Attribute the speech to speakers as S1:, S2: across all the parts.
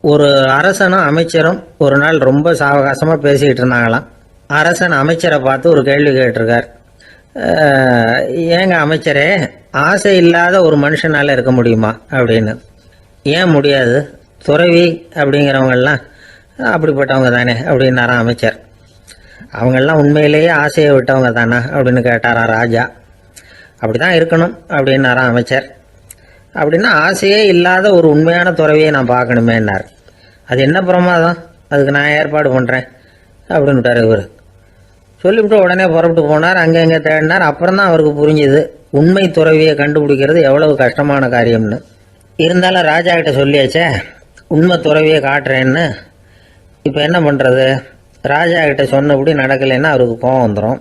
S1: ஒரு அரசனும் அமைச்சரும் ஒரு நாள் ரொம்ப சாவகாசமா பேசிக்கிட்டு இருந்தாங்களாம். அரசன் அமைச்சரை பார்த்து ஒரு கேள்வி கேட்டிருக்கார். ஏங்க அமைச்சரே, ஆசை இல்லாத ஒரு மனுஷனால இருக்க முடியுமா அப்படின்னு. ஏன் முடியாது, துறவி அப்படிங்கிறவங்கெல்லாம் அப்படிப்பட்டவங்க தானே அப்படின்னாராம் அமைச்சர். அவங்கெல்லாம் உண்மையிலேயே ஆசையை விட்டவங்க தானா அப்படின்னு கேட்டாராம் ராஜா. அப்படிதான் இருக்கணும் அப்படின்னாராம் அமைச்சர். அப்படின்னா ஆசையே இல்லாத ஒரு உண்மையான துறவியை நான் பார்க்கணுமேன்னார். அது என்ன பிரமாதம், அதுக்கு நான் ஏற்பாடு பண்ணுறேன் அப்படின்னுட்டார் இவர். சொல்லிவிட்டு உடனே புறப்பட்டு போனார். அங்கே எங்கே தேடினார். அப்புறம் தான் அவருக்கு புரிஞ்சுது உண்மை துறவியை கண்டுபிடிக்கிறது எவ்வளவு கஷ்டமான காரியம்னு. இருந்தாலும் ராஜா கிட்ட சொல்லியாச்சே உண்மை துறவியை காட்டுறேன்னு. இப்போ என்ன பண்ணுறது, ராஜா கிட்ட சொன்னபடி நடக்கலைன்னா அவருக்கு கோபம் வந்துடும்.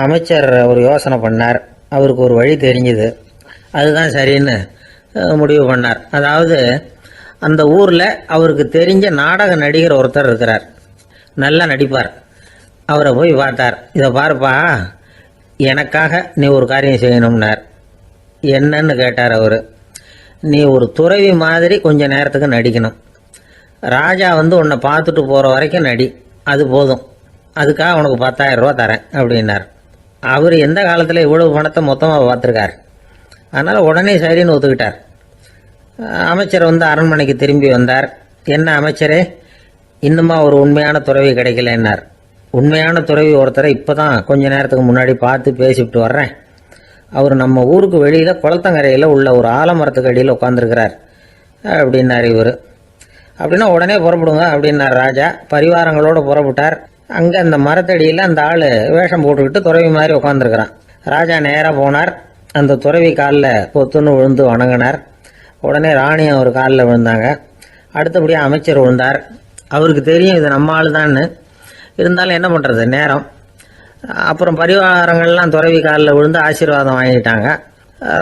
S1: அமைச்சர் ஒரு யோசனை பண்ணார். அவருக்கு ஒரு வழி தெரிஞ்சுது. அதுதான் சரின்னு முடிவு பண்ணார். அதாவது அந்த ஊரில் அவருக்கு தெரிஞ்ச நாடக நடிகர் ஒருத்தர் இருக்கிறார், நல்லா நடிப்பார். அவரை போய் பார்த்தார். இதை பாருப்பா, எனக்காக நீ ஒரு காரியம் செய்யணும்னார். என்னன்னு கேட்டார் அவர். நீ ஒரு துறவி மாதிரி கொஞ்ச நேரத்துக்கு நடிக்கணும். ராஜா உன்னை பார்த்துட்டு போகிற வரைக்கும் நடி, அது போதும். அதுக்காக உனக்கு 10,000 ரூபா தரேன் அப்படின்னார். அவர் எந்த காலத்தில் இவ்வளவு பணத்தை மொத்தமாக பார்த்துருக்கார். அதனால் உடனே சரின்னு ஒத்துக்கிட்டார். அமைச்சர் அரண்மனைக்கு திரும்பி வந்தார். என்ன அமைச்சரே, இன்னுமா ஒரு உண்மையான துறவி கிடைக்கலன்னார். உண்மையான துறவி ஒருத்தரை இப்போ தான் கொஞ்ச நேரத்துக்கு முன்னாடி பார்த்து பேசிவிட்டு வர்றேன். அவர் நம்ம ஊருக்கு வெளியில் குளத்தங்கரையில் உள்ள ஒரு ஆலமரத்துக்கு அடியில் உட்காந்துருக்கிறார் அப்படின்னார் இவர். அப்படின்னா உடனே புறப்படுங்க அப்படின்னார் ராஜா. பரிவாரங்களோடு புறப்பட்டார். அங்கே அந்த மரத்தடியில் அந்த ஆள் வேஷம் போட்டுக்கிட்டு துறவி மாதிரி உட்காந்துருக்கிறான். ராஜா நேராக போனார். அந்த துறவி காலில் பொத்துன்னு விழுந்து வணங்கினார். உடனே ராணியும் அவர் காலில் விழுந்தாங்க. அடுத்தபடியாக அமைச்சர் விழுந்தார். அவருக்கு தெரியும் இது நம்ம ஆள் தான்னு. இருந்தாலும் என்ன பண்ணுறது, நேரம். அப்புறம் பரிவாரங்கள்லாம் துறவி காலில் விழுந்து ஆசீர்வாதம் வாங்கிட்டாங்க.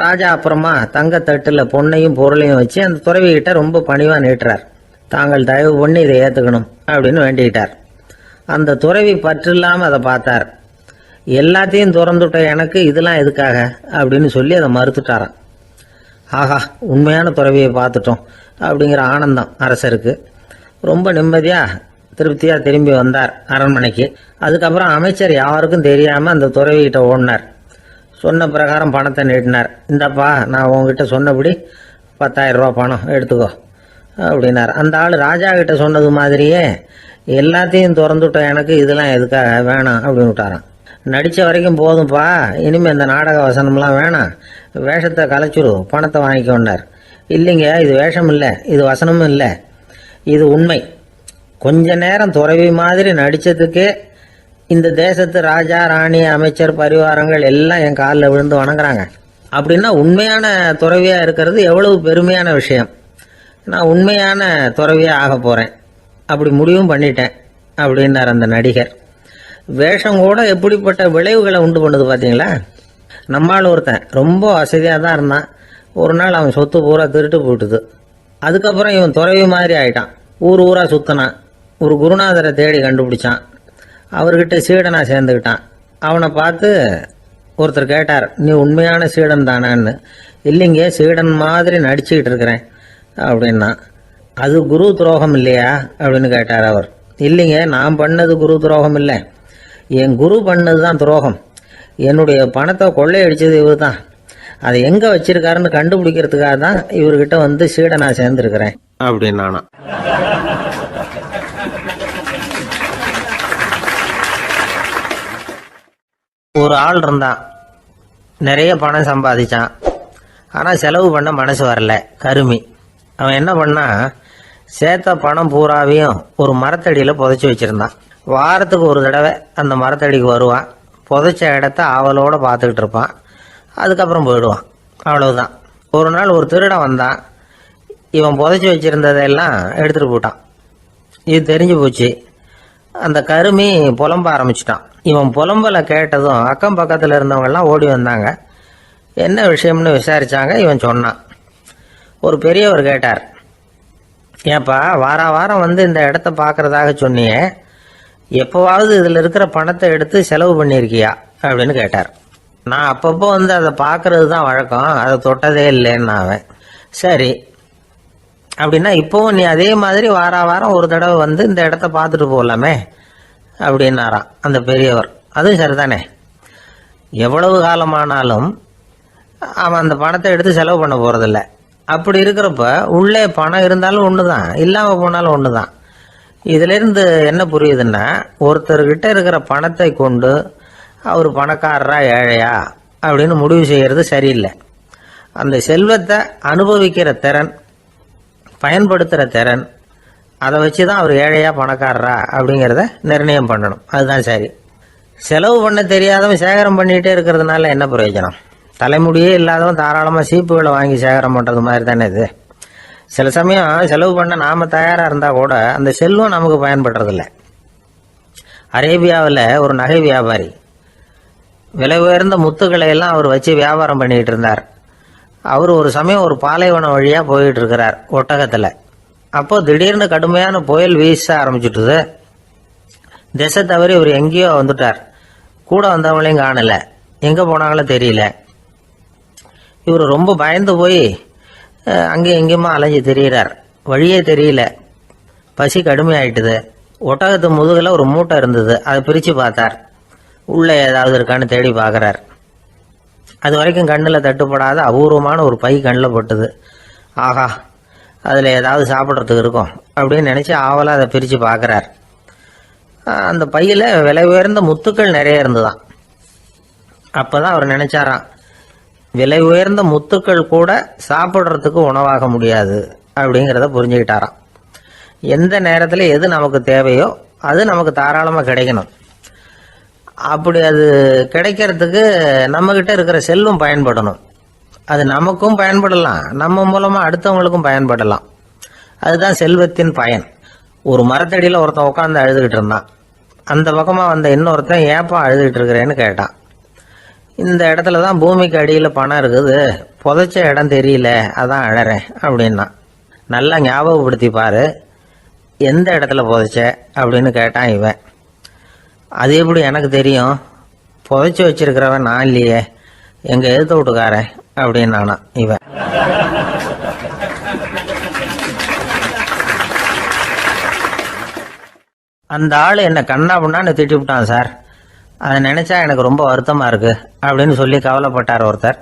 S1: ராஜா அப்புறமா தங்கத்தட்டில் பொண்ணையும் பொருளையும் வச்சு அந்த துறவிகிட்ட ரொம்ப பணிவாக நீட்டுறார். தாங்கள் தயவு பண்ணி இதை ஏற்றுக்கணும் அப்படின்னு வேண்டிக்கிட்டார். அந்த துறவி பற்று இல்லாமல் அதை பார்த்தார். எல்லாத்தையும் திறந்துட்ட எனக்கு இதெல்லாம் எதுக்காக அப்படின்னு சொல்லி அதை மறுத்துட்டாராம். ஆஹா, உண்மையான துறவியை பார்த்துட்டோம் அப்படிங்கிற ஆனந்தம் அரசருக்கு. ரொம்ப நிம்மதியாக திருப்தியாக திரும்பி வந்தார் அரண்மனைக்கு. அதுக்கப்புறம் அமைச்சர் யாருக்கும் தெரியாமல் அந்த துறவிகிட்ட ஓடினார். சொன்ன பிரகாரம் பணத்தை நீட்டினார். இந்தப்பா, நான் உங்ககிட்ட சொன்னபடி 10,000 ரூபா பணம் எடுத்துக்கோ அப்படின்னார். அந்த ஆள் ராஜா கிட்ட சொன்னது மாதிரியே எல்லாத்தையும் திறந்துட்ட எனக்கு இதெல்லாம் எதுக்காக வேணாம் அப்படின்னு விட்டாரான். நடித்த வரைக்கும் போதும்ப்பா, இனிமேல் இந்த நாடக வசனம்லாம் வேணாம், வேஷத்தை கலைச்சிரு, பணத்தை வாங்கிக்கோன்னார். இல்லைங்க, இது வேஷம் இல்லை, இது வசனமும் இல்லை, இது உண்மை. கொஞ்ச நேரம் துறவி மாதிரி நடித்ததுக்கே இந்த தேசத்து ராஜா, ராணி, அமைச்சர், பரிவாரங்கள் எல்லாம் என் காலில் விழுந்து வணங்குறாங்க. அப்படின்னா உண்மையான துறவியாக இருக்கிறது எவ்வளவு பெருமையான விஷயம். நான் உண்மையான துறவியாக ஆக போகிறேன், அப்படி முடிவும் பண்ணிட்டேன் அப்படின்னார் அந்த நடிகர். வேஷம் கூட எப்படிப்பட்ட விளைவுகளை உண்டு பண்ணுது பார்த்தீங்களா. நம்மால் ஒருத்தன் ரொம்ப வசதியாக தான் இருந்தான். ஒரு நாள் அவன் சொத்து பூரா திருட்டு போட்டுது. அதுக்கப்புறம் இவன் துறவி மாதிரி ஆயிட்டான். ஊர் ஊராக சுற்றினான். ஒரு குருநாதரை தேடி கண்டுபிடிச்சான். அவர்கிட்ட சீடனாக சேர்ந்துக்கிட்டான். அவனை பார்த்து ஒருத்தர் கேட்டார், நீ உண்மையான சீடன் தானான்னு. இல்லைங்க, சீடன் மாதிரி நடிச்சுக்கிட்டு இருக்கிறேன் அப்படின்னா. அது குரு துரோகம் இல்லையா அப்படின்னு கேட்டார் அவர். இல்லைங்க, நான் பண்ணது குரு துரோகம் இல்லை, என் குரு பண்ணது தான் துரோகம். என்னுடைய பணத்தை கொள்ளையடிச்சது இவர் தான். அதை எங்கே வச்சிருக்காருன்னு கண்டுபிடிக்கிறதுக்காக தான் இவர்கிட்ட சீடனா சேர்ந்துருக்கிறேன் அப்படின்னானா. ஒரு ஆள் இருந்தான், நிறைய பணம் சம்பாதிச்சான். ஆனால் செலவு பண்ண மனசு வரல, கருமி. அவன் என்ன பண்ணா, சேர்த்த பணம் பூராவையும் ஒரு மரத்தடியில் புதைச்சி வச்சுருந்தான். வாரத்துக்கு ஒரு தடவை அந்த மரத்தடிக்கு வருவான். புதைச்ச இடத்த ஆவலோடு பார்த்துக்கிட்டு இருப்பான். அதுக்கப்புறம் போயிடுவான். அவ்வளவுதான். ஒரு நாள் ஒரு திருடன் வந்தான். இவன் புதைச்சி வச்சுருந்ததெல்லாம் எடுத்துகிட்டு போட்டான். இது தெரிஞ்சு போச்சு. அந்த கருமி புலம்ப ஆரம்பிச்சிட்டான். இவன் புலம்பலை கேட்டதும் அக்கம் பக்கத்தில் இருந்தவங்கெல்லாம் ஓடி வந்தாங்க. என்ன விஷயம்னு விசாரித்தாங்க. இவன் சொன்னான். ஒரு பெரியவர் கேட்டார், ஏப்பா, வாரம் இந்த இடத்த பார்க்குறதாக சொன்னியே, எப்போவாவது இதில் இருக்கிற பணத்தை எடுத்து செலவு பண்ணியிருக்கியா அப்படின்னு கேட்டார். நான் அப்பப்போ அதை பார்க்கறது தான் வழக்கம், அதை தொட்டதே இல்லைன்னு அவன். சரி, அப்படின்னா இப்போவும் நீ அதே மாதிரி வாரம் ஒரு தடவை வந்து இந்த இடத்த பார்த்துட்டு போகலாமே அப்படின்னாராம் அந்த பெரியவர். அதுவும் சரிதானே, எவ்வளவு காலமானாலும் அவன் அந்த பணத்தை எடுத்து செலவு பண்ண போறதில்ல. அப்படி இருக்கிறப்ப உள்ளே பணம் இருந்தாலும் ஒன்று தான், இல்லாமல் போனாலும் ஒன்று தான். இதிலிருந்து என்ன புரியுதுன்னா, ஒருத்தர்கிட்ட இருக்கிற பணத்தை கொண்டு அவர் பணக்காரரா ஏழையா அப்படின்னு முடிவு செய்கிறது சரியில்லை. அந்த செல்வத்தை அனுபவிக்கிற திறன், பயன்படுத்துகிற திறன், அதை வச்சு தான் அவர் ஏழையா பணக்காரரா அப்படிங்கிறத நிர்ணயம் பண்ணணும். அதுதான் சரி. செலவு பண்ண தெரியாதவன் சேகரம் பண்ணிகிட்டே இருக்கிறதுனால என்ன பிரயோஜனம்? தலைமுடியே இல்லாதவன் தாராளமாக சீப்புகளை வாங்கி சேகரம் பண்ணுறது மாதிரி தானே இது. சில சமயம் செலவு பண்ண நாம் தயாராக இருந்தால் கூட அந்த செல்வம் நமக்கு பயன்படுறதில்ல. அரேபியாவில் ஒரு நகை வியாபாரி விலை உயர்ந்த முத்துக்களை எல்லாம் அவர் வச்சு வியாபாரம் பண்ணிகிட்டு இருந்தார். அவர் ஒரு சமயம் ஒரு பாலைவனம் வழியாக போயிட்டு இருக்கிறார் ஒட்டகத்தில். அப்போ திடீர்னு கடுமையான புயல் வீச ஆரம்பிச்சுட்டுது. திசை தவறி இவர் எங்கேயோ வந்துட்டார். கூட வந்தவங்களையும் காணலை, எங்கே போனாங்களோ தெரியல. இவர் ரொம்ப பயந்து போய் அங்கேயும் எங்கேயுமா அலைஞ்சு தெரிகிறார். வழியே தெரியல. பசி கடுமையாயிட்டுது. ஒட்டகத்து முதுகில் ஒரு மூட்டை இருந்தது. அதை பிரித்து பார்த்தார். உள்ளே ஏதாவது இருக்கான்னு தேடி பார்க்குறார். அது வரைக்கும் கண்ணில் தட்டுப்படாத அபூர்வமான ஒரு பை கண்ணில் பட்டுது. ஆஹா, அதில் ஏதாவது சாப்பிட்றதுக்கு இருக்கும் அப்படின்னு நினச்சி ஆவலாக அதை பிரித்து பார்க்குறார். அந்த பையில் விலை உயர்ந்த முத்துக்கள் நிறைய இருந்துதான். அப்போ தான் அவர் நினச்சாராம், விலை உயர்ந்த முத்துக்கள் கூட சாப்பிட்றதுக்கு உணவாக முடியாது அப்படிங்கிறத புரிஞ்சுக்கிட்டாராம். எந்த நேரத்தில் எது நமக்கு தேவையோ அது நமக்கு தாராளமாக கிடைக்கணும். அப்படி அது கிடைக்கிறதுக்கு நம்மக்கிட்ட இருக்கிற செல்வம் பயன்படணும். அது நமக்கும் பயன்படலாம், நம்ம மூலமாக அடுத்தவங்களுக்கும் பயன்படலாம். அதுதான் செல்வத்தின் பயன். ஒரு மரத்தடியில் ஒருத்தன் உட்காந்து அழுதுகிட்டு இருந்தான். அந்த பக்கமாக வந்த இன்னொருத்தன் ஏப்பா அழுதுகிட்டு இருக்கிறேன்னு கேட்டான். இந்த இடத்துல தான் பூமிக்கு அடியில் பணம் இருக்குது, புதைச்ச இடம் தெரியல, அதான் அழறேன் அப்படின்னா. நல்லா ஞாபகப்படுத்தி பாரு, எந்த இடத்துல புதைச்ச அப்படின்னு கேட்டான் இவன். அது எப்படி எனக்கு தெரியும், புதைச்சி வச்சிருக்கிறவன் நான் இல்லையே, எங்கள் எழுத்து வீட்டுக்காரன் அப்படின்னானா இவன். அந்த ஆள் என்னை கண்ணா பண்ணான்னு திட்டி விட்டான் சார், அதை நினச்சா எனக்கு ரொம்ப வருத்தமாக இருக்குது அப்படின்னு சொல்லி கவலைப்பட்டார் ஒருத்தர்.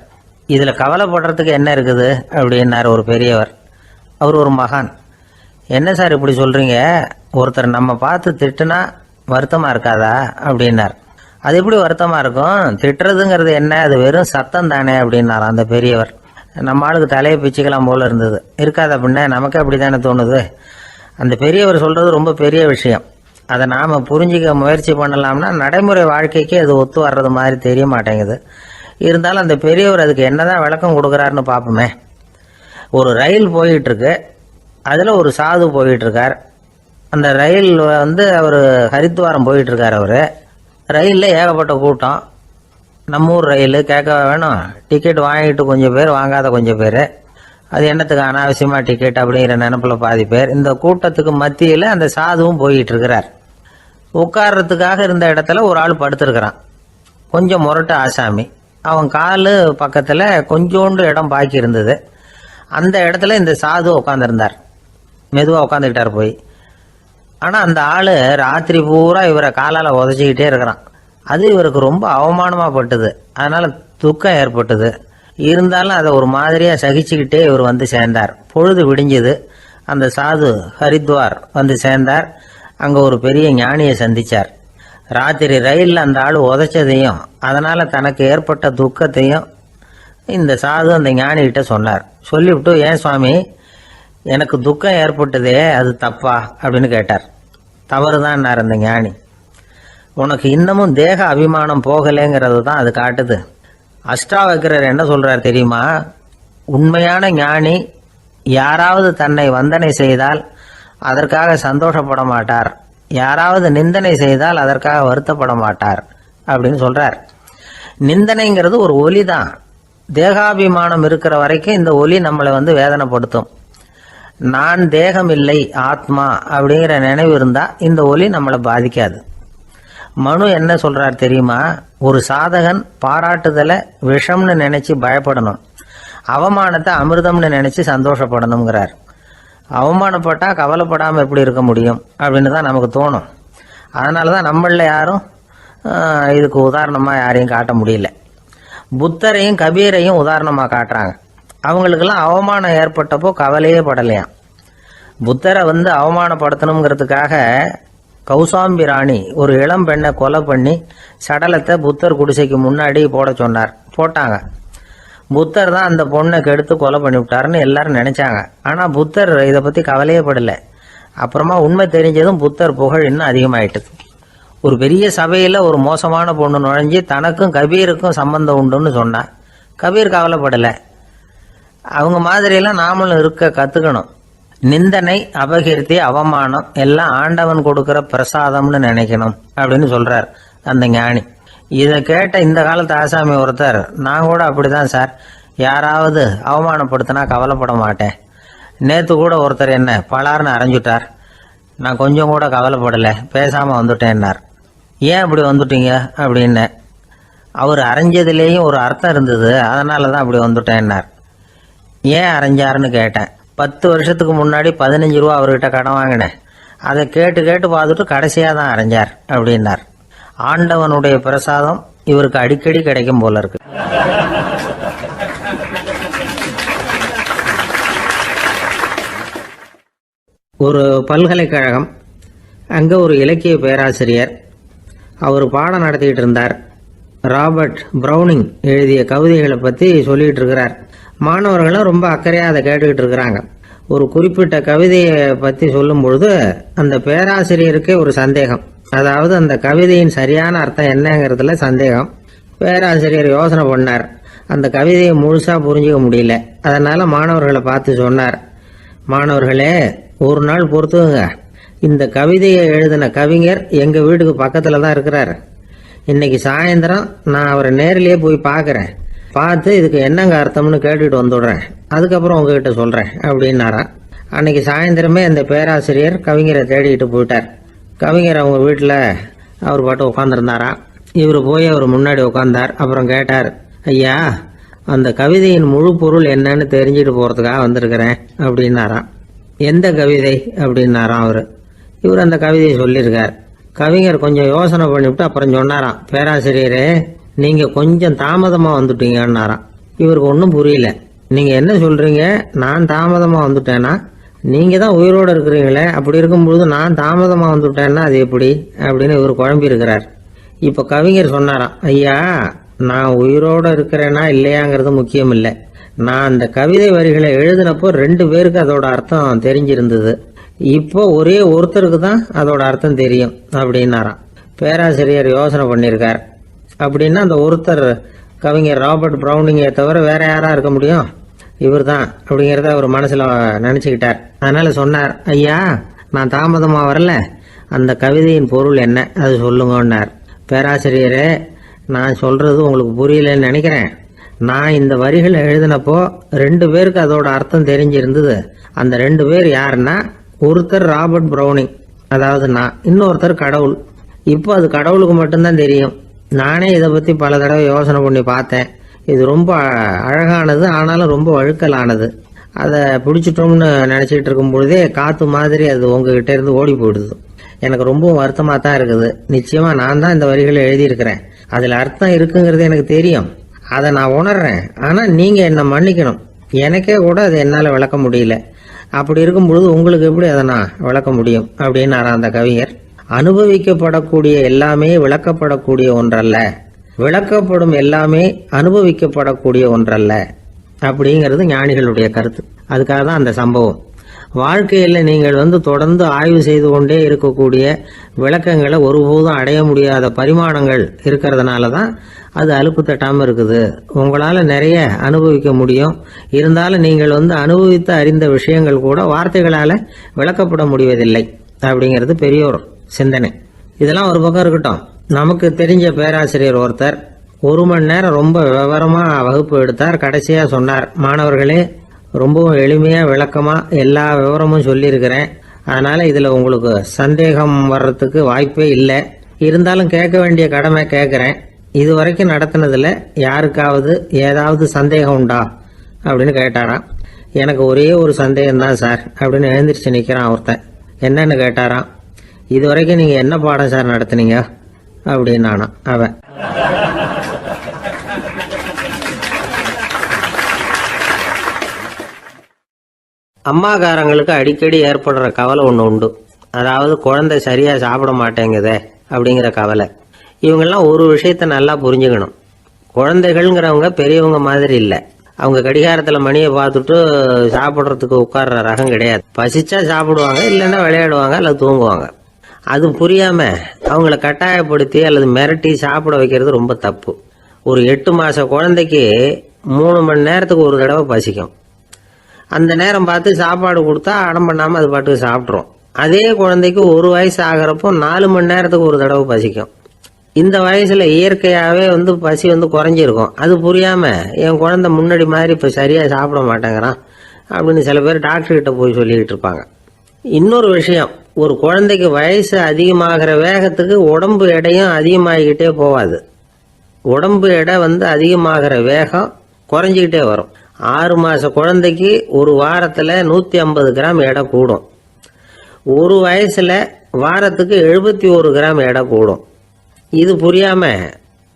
S1: இதில் கவலைப்படுறதுக்கு என்ன இருக்குது அப்படின்னார் ஒரு பெரியவர். அவர் ஒரு மகான். என்ன சார் இப்படி சொல்கிறீங்க, ஒருத்தர் நம்ம பார்த்து திட்டுனா வருத்தமாக இருக்காதா அப்படின்னார். அது எப்படி வருத்தமாக இருக்கும், திட்டுறதுங்கிறது என்ன, அது வெறும் சத்தம் தானே அப்படின்னார் அந்த பெரியவர். நம்ம ஆளுக்கு தலையை பிச்சுக்கலாம் போல இருந்தது. இருக்காது அப்படின்னா நமக்கு அப்படி தானே தோணுது. அந்த பெரியவர் சொல்கிறது ரொம்ப பெரிய விஷயம். அதை நாம் புரிஞ்சிக்க முயற்சி பண்ணலாம்னா நடைமுறை வாழ்க்கைக்கு அது ஒத்து வர்றது மாதிரி தெரிய மாட்டேங்குது. இருந்தாலும் அந்த பெரியவர் அதுக்கு என்னதான் விளக்கம் கொடுக்குறாருன்னு பார்ப்போமே. ஒரு ரயில் போயிட்டுருக்கு, அதில் ஒரு சாது போயிட்டுருக்கார். அந்த ரயில் அவர் ஹரித்வாரம் போயிட்டுருக்கார். அவர் ரயிலில் ஏகப்பட்ட கூட்டம். நம்ம ஊர் ரயில் கேட்க வேணும், டிக்கெட் வாங்கிட்டு கொஞ்சம் பேர், வாங்காத கொஞ்சம் பேர். அது என்னத்துக்கு அனாவசியமாக டிக்கெட் அப்படிங்கிற நினப்பில் பாதி பேர். இந்த கூட்டத்துக்கு மத்தியில் அந்த சாதுவும் போயிட்டு இருக்கிறார். உட்கார்றதுக்காக இருந்த இடத்துல ஒரு ஆள் படுத்துருக்கிறான். கொஞ்சம் முரட்டு ஆசாமி. அவன் கால் பக்கத்தில் கொஞ்சோண்டு இடம் பாக்கி இருந்தது. அந்த இடத்துல இந்த சாது உட்காந்துருந்தார். மெதுவாக உட்காந்துக்கிட்டார் போய். ஆனால் அந்த ஆள் ராத்திரி பூரா இவரை காலால் உதச்சிக்கிட்டே இருக்கிறான். அது இவருக்கு ரொம்ப அவமானமாக பட்டுது. அதனால் துக்கம் ஏற்பட்டது. இருந்தாலும் அதை ஒரு மாதிரியாக சகிச்சுக்கிட்டே இவர் வந்து சேர்ந்தார். பொழுது விடிஞ்சது. அந்த சாது ஹரித்வார் வந்து சேர்ந்தார். அங்கே ஒரு பெரிய ஞானியை சந்தித்தார். ராத்திரி ரயிலில் அந்த ஆள் உதைச்சதையும் அதனால் தனக்கு ஏற்பட்ட துக்கத்தையும் இந்த சாது அந்த ஞானிகிட்ட சொன்னார். சொல்லிவிட்டு, ஏன் சுவாமி, எனக்கு துக்கம் ஏற்பட்டதே அது தப்பா அப்படின்னு கேட்டார். தவறுதான்னார் அந்த ஞானி. உனக்கு இன்னமும் தேக அபிமானம் போகலைங்கிறது தான் அது காட்டுது. அஷ்டாவக்கிரர் என்ன சொல்றார் தெரியுமா, உண்மையான ஞானி யாராவது தன்னை வந்தனை செய்தால் அதற்காக சந்தோஷப்பட மாட்டார், யாராவது நிந்தனை செய்தால் அதற்காக வருத்தப்பட மாட்டார் அப்படின்னு சொல்றார். நிந்தனைங்கிறது ஒரு ஒலி தான். தேகாபிமானம் இருக்கிற வரைக்கும் இந்த ஒலி நம்மளை வேதனைப்படுத்தும். நான் தேகம் இல்லை, ஆத்மா அப்படிங்கிற நினைவு இருந்தா இந்த ஒலி நம்மளை பாதிக்காது. மனு என்ன சொல்றார் தெரியுமா, ஒரு சாதகன் பாராட்டுதலை விஷம்னு நினைச்சு பயப்படணும், அவமானத்தை அமிர்தம்னு நினைச்சு சந்தோஷப்படணுங்கிறார். அவமானப்பட்டால் கவலைப்படாமல் எப்படி இருக்க முடியும் அப்படின்னு தான் நமக்கு தோணும். அதனால தான் நம்மளில் யாரும் இதுக்கு உதாரணமாக யாரையும் காட்ட முடியல. புத்தரையும் கபீரையும் உதாரணமாக காட்டுறாங்க. அவங்களுக்கெல்லாம் அவமானம் ஏற்பட்டப்போ கவலையே படலையாம். புத்தரை அவமானப்படுத்தணுங்கிறதுக்காக கௌசாம்பி ராணி ஒரு இளம் பெண்ணை கொலை பண்ணி சடலத்தை புத்தர் குடிசைக்கு முன்னாடி போட சொன்னார். போட்டாங்க. புத்தர் தான் அந்த பொண்ணை கெடுத்து கொலை பண்ணி விட்டாருன்னு எல்லாரும் நினைச்சாங்க. ஆனால் புத்தர் இதை பற்றி கவலையே படலை. அப்புறமா உண்மை தெரிஞ்சதும் புத்தர் புகழ் இன்னும் அதிகமாயிட்டது. ஒரு பெரிய சபையில் ஒரு மோசமான பொண்ணு நுழைஞ்சி தனக்கும் கபீருக்கும் சம்பந்தம் உண்டுன்னு சொன்னார். கபீர் கவலைப்படலை. அவங்க மாதிரியெல்லாம் நாமளும் இருக்க கற்றுக்கணும். நிந்தனை, அபகீர்த்தி, அவமானம் எல்லாம் ஆண்டவன் கொடுக்குற பிரசாதம்னு நினைக்கணும் அப்படின்னு சொல்கிறார் அந்த ஞானி. இதை கேட்ட இந்த காலத்து ஆசாமி ஒருத்தர், நான் கூட அப்படிதான் சார், யாராவது அவமானப்படுத்தினா கவலைப்பட மாட்டேன். நேற்று கூட ஒருத்தர் என்ன பலார்னு அரைஞ்சுட்டார், நான் கொஞ்சம் கூட கவலைப்படலை, பேசாமல் வந்துட்டேன்னார். ஏன் அப்படி வந்துட்டீங்க அப்படின்னு. அவர் அரைஞ்சதுலேயும் ஒரு அர்த்தம் இருந்தது, அதனால தான் அப்படி வந்துட்டேன்னார். ஏன் அரைஞ்சாருன்னு கேட்டேன். 10 வருஷத்துக்கு முன்னாடி 15 ரூபா அவர்கிட்ட கடன் வாங்கினேன், அதை கேட்டு கேட்டு பார்த்துட்டு கடைசியாக தான் அரைஞ்சார் அப்படின்னார். ஆண்டவனுடைய பிரசாதம் இவருக்கு அடிக்கடி கிடைக்கும் போல இருக்கு. ஒரு பல்கலைக்கழகம், அங்கே ஒரு இலக்கிய பேராசிரியர், அவர் பாடம் நடத்திக்கிட்டு இருந்தார். ராபர்ட் ப்ரௌனிங் எழுதிய கவிதைகளை பற்றி சொல்லிகிட்டு இருக்கிறார். மாணவர்களும் ரொம்ப அக்கறையாக அதை கேட்டுக்கிட்டு இருக்கிறாங்க. ஒரு குறிப்பிட்ட கவிதையை பற்றி சொல்லும் பொழுது அந்த பேராசிரியருக்கே ஒரு சந்தேகம். அதாவது அந்த கவிதையின் சரியான அர்த்தம் என்னங்கிறதுல சந்தேகம். பேராசிரியர் யோசனை பண்ணார். அந்த கவிதையை முழுசாக புரிஞ்சிக்க முடியல. அதனால் மாணவர்களை பார்த்து சொன்னார், மாணவர்களே, ஒரு நாள் பொறுத்துங்க, இந்த கவிதையை எழுதின கவிஞர் எங்கள் வீட்டுக்கு பக்கத்தில் தான் இருக்கிறார். இன்னைக்கு சாயந்தரம் நான் அவரை நேரிலேயே போய் பார்க்குறேன். பார்த்து இதுக்கு என்னங்க அர்த்தம்னு கேட்டுட்டு வந்துடுறேன். அதுக்கப்புறம் உங்ககிட்ட சொல்கிறேன் அப்படின்னாராம். அன்னைக்கு சாயந்தரமே அந்த பேராசிரியர் கவிஞரை தேடிக்கிட்டு போயிட்டார். கவிஞர் அவங்க வீட்டில் அவர் பாட்டு உட்காந்துருந்தாராம். இவர் போய் அவர் முன்னாடி உட்காந்தார். அப்புறம் கேட்டார், ஐயா, அந்த கவிதையின் முழு பொருள் என்னன்னு தெரிஞ்சுட்டு போகிறதுக்காக வந்திருக்கிறேன் அப்படின்னாராம். எந்த கவிதை அப்படின்னாராம் அவர். இவர் அந்த கவிதையை சொல்லியிருக்கார். கவிஞர் கொஞ்சம் யோசனை பண்ணிவிட்டு அப்புறம் சொன்னாராம், பேராசிரியரே, நீங்கள் கொஞ்சம் தாமதமாக வந்துட்டீங்கன்னாராம். இவருக்கு ஒன்றும் புரியல. நீங்கள் என்ன சொல்கிறீங்க, நான் தாமதமாக வந்துட்டேன்னா? நீங்கள் தான் உயிரோடு இருக்கிறீங்களே, அப்படி இருக்கும்பொழுது நான் தாமதமாக வந்துட்டேன்னா அது எப்படி அப்படின்னு இவர் குழம்பி இருக்கிறார். இப்போ கவிஞர் சொன்னாராம், ஐயா, நான் உயிரோடு இருக்கிறேன்னா இல்லையாங்கிறது முக்கியம் இல்லை. நான் அந்த கவிதை வரிகளை எழுதினப்போ 2 பேருக்கு அதோட அர்த்தம் தெரிஞ்சிருந்தது. இப்போ ஒரே ஒருத்தருக்கு தான் அதோட அர்த்தம் தெரியும் அப்படின்னாராம். பேராசிரியர் யோசனை பண்ணியிருக்கார். அப்படின்னா அந்த ஒருத்தர் கவிஞர் ராபர்ட் ப்ரௌனிங்கை தவிர வேற யாரா இருக்க முடியும்? இவர் தான் அப்படிங்கிறத அவர் மனசில் நினச்சிக்கிட்டார். அதனால சொன்னார், ஐயா, நான் தாமதமாக வரல, அந்த கவிதையின் பொருள் என்ன அது சொல்லுங்கன்னார். பேராசிரியரே, நான் சொல்றது உங்களுக்கு புரியலன்னு நினைக்கிறேன். நான் இந்த வரிகளை எழுதினப்போ 2 பேருக்கு அதோட அர்த்தம் தெரிஞ்சிருந்தது. அந்த 2 பேர் யாருன்னா, ஒருத்தர் ராபர்ட் ப்ரௌனிங், அதாவது நான், இன்னொருத்தர் கடவுள். இப்போ அது கடவுளுக்கு மட்டும்தான் தெரியும். நானே இதை பற்றி பல தடவை யோசனை பண்ணி பார்த்தேன். இது ரொம்ப அழகானது, ஆனாலும் ரொம்ப வழுக்கலானது. அதை பிடிச்சிட்டோம்னு நினச்சிக்கிட்டு இருக்கும் பொழுதே காற்று மாதிரி அது உங்ககிட்ட இருந்து ஓடி போயிடுது. எனக்கு ரொம்பவும் வருத்தமாக தான் இருக்குது. நிச்சயமாக நான் தான் இந்த வரிகளை எழுதியிருக்கிறேன். அதில் அர்த்தம் இருக்குங்கிறது எனக்கு தெரியும், அதை நான் உணர்றேன். ஆனால் நீங்கள் என்னை மன்னிக்கணும், எனக்கே கூட அதை என்னால் விளக்க முடியல. அப்படி இருக்கும் பொழுது உங்களுக்கு எப்படி அதை நான் விளக்க முடியும் அப்படின்னாரா அந்த கவிஞர். அனுபவிக்கப்படக்கூடிய எல்லாமே விளக்கப்படக்கூடிய ஒன்றல்ல, விளக்கப்படும் எல்லாமே அனுபவிக்கப்படக்கூடிய ஒன்றல்ல அப்படிங்கிறது ஞானிகளுடைய கருத்து. அதுக்காக தான் அந்த சம்பவம். வாழ்க்கையில் நீங்கள் தொடர்ந்து ஆய்வு செய்து கொண்டே இருக்கக்கூடிய விளக்கங்களை ஒருபோதும் அடைய முடியாத பரிமாணங்கள் இருக்கிறதுனால தான் அது அலுப்பு தட்டாமல் இருக்குது. உங்களால் நிறைய அனுபவிக்க முடியும், இருந்தாலும் நீங்கள் அனுபவித்து அறிந்த விஷயங்கள் கூட வார்த்தைகளால் விளக்கப்பட முடிவதில்லை அப்படிங்கிறது பெரியோர் சிந்தனை. இதெல்லாம் ஒரு பக்கம் இருக்கட்டும். நமக்கு தெரிஞ்ச பேராசிரியர் ஒருத்தர் 1 மணி நேரம் ரொம்ப விவரமாக வகுப்பு எடுத்தார். கடைசியாக சொன்னார், மாணவர்களே, ரொம்பவும் எளிமையாக விளக்கமாக எல்லா விவரமும் சொல்லியிருக்கிறேன். அதனால் இதில் உங்களுக்கு சந்தேகம் வர்றதுக்கு வாய்ப்பே இல்லை. இருந்தாலும் கேட்க வேண்டிய கடமை கேட்குறேன். இது வரைக்கும் நடத்தினதில் யாருக்காவது ஏதாவது சந்தேகம் உண்டா அப்படின்னு கேட்டாராம். எனக்கு ஒரே ஒரு சந்தேகம்தான் சார் அப்படின்னு எழுந்திரிச்சு நிற்கிறான் ஒருத்தன். என்னன்னு கேட்டாராம். இது வரைக்கும் நீங்கள் என்ன பாடம் சார் நடத்துனீங்க அப்படின்னானா அவன். அம்மாக்காரங்களுக்கு அடிக்கடி ஏற்படுற கவலை ஒன்று உண்டு. அதாவது குழந்தை சரியாக சாப்பிட மாட்டேங்குதே அப்படிங்கிற கவலை. இவங்கெல்லாம் ஒரு விஷயத்த நல்லா புரிஞ்சுக்கணும். குழந்தைகள்ங்கிறவங்க பெரியவங்க மாதிரி இல்லை. அவங்க கடிகாரத்தில் மணியை பார்த்துட்டு சாப்பிட்றதுக்கு உட்கார்ற ரகம் கிடையாது. பசிச்சா சாப்பிடுவாங்க, இல்லைன்னா விளையாடுவாங்க அல்லது தூங்குவாங்க. அது புரியாமல் அவங்கள கட்டாயப்படுத்தி அல்லது மிரட்டி சாப்பிட வைக்கிறது ரொம்ப தப்பு. ஒரு 8 மாத குழந்தைக்கு 3 மணி நேரத்துக்கு ஒரு தடவை பசிக்கும். அந்த நேரம் பார்த்து சாப்பாடு கொடுத்தா அடம் பண்ணாமல் அது பாட்டுக்கு சாப்பிட்றோம். அதே குழந்தைக்கு 1 வயசு ஆகிறப்போ 4 மணி நேரத்துக்கு ஒரு தடவை பசிக்கும். இந்த வயசில் இயற்கையாகவே பசி குறைஞ்சிருக்கும். அது புரியாமல் என் குழந்தை முன்னாடி மாதிரி இப்போ சரியாக சாப்பிட மாட்டேங்கிறான் அப்படின்னு சில பேர் டாக்டர்கிட்ட போய் சொல்லிக்கிட்டு இருப்பாங்க. இன்னொரு விஷயம், ஒரு குழந்தைக்கு வயசு அதிகமாகிற வேகத்துக்கு உடம்பு எடையும் அதிகமாகிக்கிட்டே போகாது. உடம்பு எடை அதிகமாகிற வேகம் குறைஞ்சிக்கிட்டே வரும். 6 மாத குழந்தைக்கு ஒரு வாரத்தில் 150 கிராம் எடை கூடும். ஒரு வயசில் வாரத்துக்கு 71 கிராம் எடை கூடும். இது புரியாமல்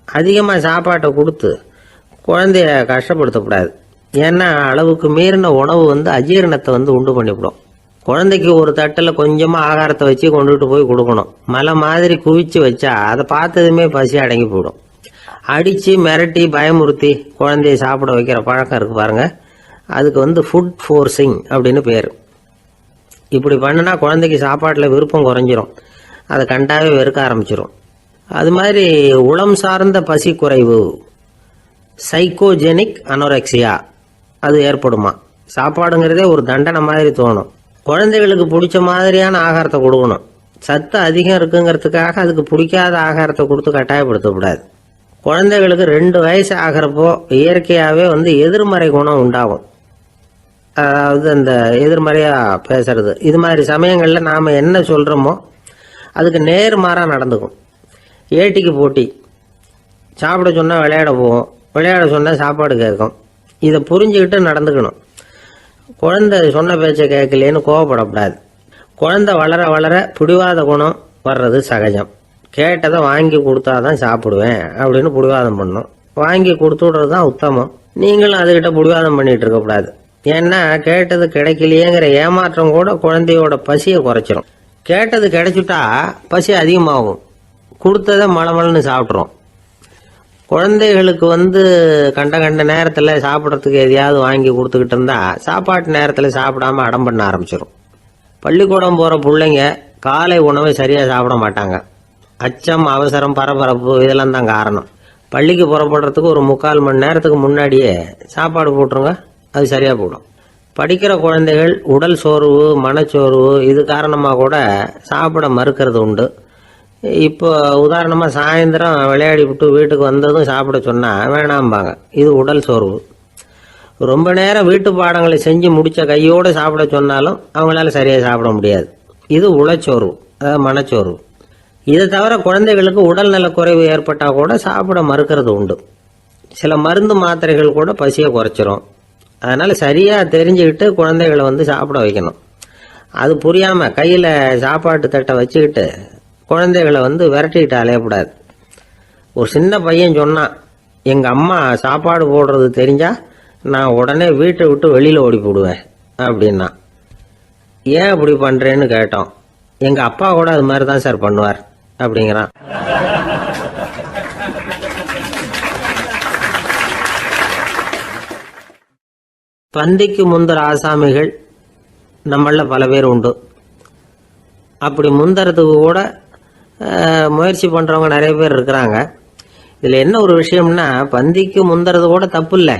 S1: அதிகமாக சாப்பாட்டை கொடுத்து குழந்தைய கஷ்டப்படுத்தக்கூடாது. ஏன்னா அளவுக்கு மீறின உணவு அஜீரணத்தை உண்டு பண்ணிவிடும். குழந்தைக்கு ஒரு தட்டில் கொஞ்சமாக ஆகாரத்தை வச்சு கொண்டுகிட்டு போய் கொடுக்கணும். மலை மாதிரி குவிச்சு வச்சா அதை பார்த்ததுமே பசி அடங்கி போயிடும். அடித்து மிரட்டி பயமுறுத்தி குழந்தைய சாப்பிட வைக்கிற பழக்கம் இருக்குது பாருங்க. அதுக்கு ஃபுட் ஃபோர்ஸிங் அப்படின்னு பேர். இப்படி பண்ணினா குழந்தைக்கு சாப்பாட்டில் விருப்பம் குறைஞ்சிரும். அதை கண்டாவே வெறுக்க ஆரம்பிச்சிடும். அது மாதிரி உளம் சார்ந்த பசி குறைவு, சைக்கோஜெனிக் அனோரெக்சியா, அது ஏற்படுமா. சாப்பாடுங்கிறதே ஒரு தண்டனை மாதிரி தோணும். குழந்தைகளுக்கு பிடிச்ச மாதிரியான ஆகாரத்தை கொடுக்கணும். சத்து அதிகம் இருக்குங்கிறதுக்காக அதுக்கு பிடிக்காத ஆகாரத்தை கொடுத்து கட்டாயப்படுத்தக்கூடாது. குழந்தைகளுக்கு 2 வயசு ஆகிறப்போ இயற்கையாகவே எதிர்மறை குணம் உண்டாகும். அதாவது அந்த எதிர்மறையாக பேசுறது. இது மாதிரி சமயங்களில் நாம் என்ன சொல்கிறோமோ அதுக்கு நேர்மாறாக நடந்துக்கும். ஏட்டிக்கு போட்டி. சாப்பிட சொன்னால் விளையாட போவோம், விளையாட சொன்னால் சாப்பாடு கேட்கும். இதை புரிஞ்சுக்கிட்டு நடந்துக்கணும். குழந்தை சொன்ன பேச்சை கேட்கலேன்னு கோவப்படக்கூடாது. குழந்தை வளர வளர பிடிவாத குணம் வர்றது சகஜம். கேட்டதை வாங்கி கொடுத்தாதான் சாப்பிடுவேன் அப்படின்னு பிடிவாதம் பண்ணணும். வாங்கி கொடுத்து விடுறது தான் உத்தமம். நீங்களும் அதுகிட்ட பிடிவாதம் பண்ணிட்டு இருக்கக்கூடாது. ஏன்னா கேட்டது கிடைக்கலையேங்கிற ஏமாற்றம் கூட குழந்தையோட பசியை குறைச்சிரும். கேட்டது கிடைச்சிட்டா பசி அதிகமாகும். கொடுத்ததை மலமலன்னு சாப்பிட்றோம். குழந்தைகளுக்கு கண்ட கண்ட நேரத்தில் சாப்பிட்றதுக்கு எதையாவது வாங்கி கொடுத்துக்கிட்டு இருந்தால் சாப்பாட்டு நேரத்தில் சாப்பிடாம அடம் பண்ண ஆரம்பிச்சிடும். பள்ளிக்கூடம் போகிற பிள்ளைங்க காலை உணவை சரியாக சாப்பிட மாட்டாங்க. அச்சம், அவசரம், பரபரப்பு இதெல்லாம் தான் காரணம். பள்ளிக்கு புறப்படுறதுக்கு ஒரு 3/4 மணி நேரத்துக்கு முன்னாடியே சாப்பாடு போட்டுருங்க, அது சரியாக போடும். படிக்கிற குழந்தைகள் உடல் சோர்வு, மனச்சோர்வு இது காரணமாக கூட சாப்பிட மறுக்கிறது உண்டு. இப்போ உதாரணமாக சாயந்தரம் விளையாடி விட்டு வீட்டுக்கு வந்ததும் சாப்பிட சொன்னால் வேணாம்பாங்க. இது உடல் சோர்வு. ரொம்ப நேரம் வீட்டு பாடங்களை செஞ்சு முடித்த கையோடு சாப்பிட சொன்னாலும் அவங்களால சரியாக சாப்பிட முடியாது. இது உளச்சோர்வு, அதாவது மனச்சோர்வு. இதை தவிர குழந்தைகளுக்கு உடல் நலக்குறைவு ஏற்பட்டால் கூட சாப்பிட மறுக்கிறது உண்டு. சில மருந்து மாத்திரைகள் கூட பசியை குறைச்சிரும். அதனால் சரியாக தெரிஞ்சுக்கிட்டு குழந்தைகளை சாப்பிட வைக்கணும். அது புரியாமல் கையில் சாப்பாட்டு தட்டை வச்சுக்கிட்டு குழந்தைகளை விரட்டிக்கிட்டு அலையக்கூடாது. ஒரு சின்ன பையன் சொன்னான், எங்கள் அம்மா சாப்பாடு போடுறது தெரிஞ்சா நான் உடனே வீட்டை விட்டு வெளியில் ஓடி போடுவேன் அப்படின்னா. ஏன் அப்படி பண்ணுறேன்னு கேட்டோம். எங்கள் அப்பா கூட அது மாதிரி தான் சார் பண்ணுவார் அப்படிங்கிறான். பந்திக்கு முந்தர ஆசாமிகள் நம்மள பல பேர் உண்டு. அப்படி முந்தறதுக்கு கூட முயற்சி பண்ணுறவங்க நிறைய பேர் இருக்கிறாங்க. இதில் என்ன ஒரு விஷயம்னா, பந்திக்கு முந்தறது கூட தப்பு இல்லை.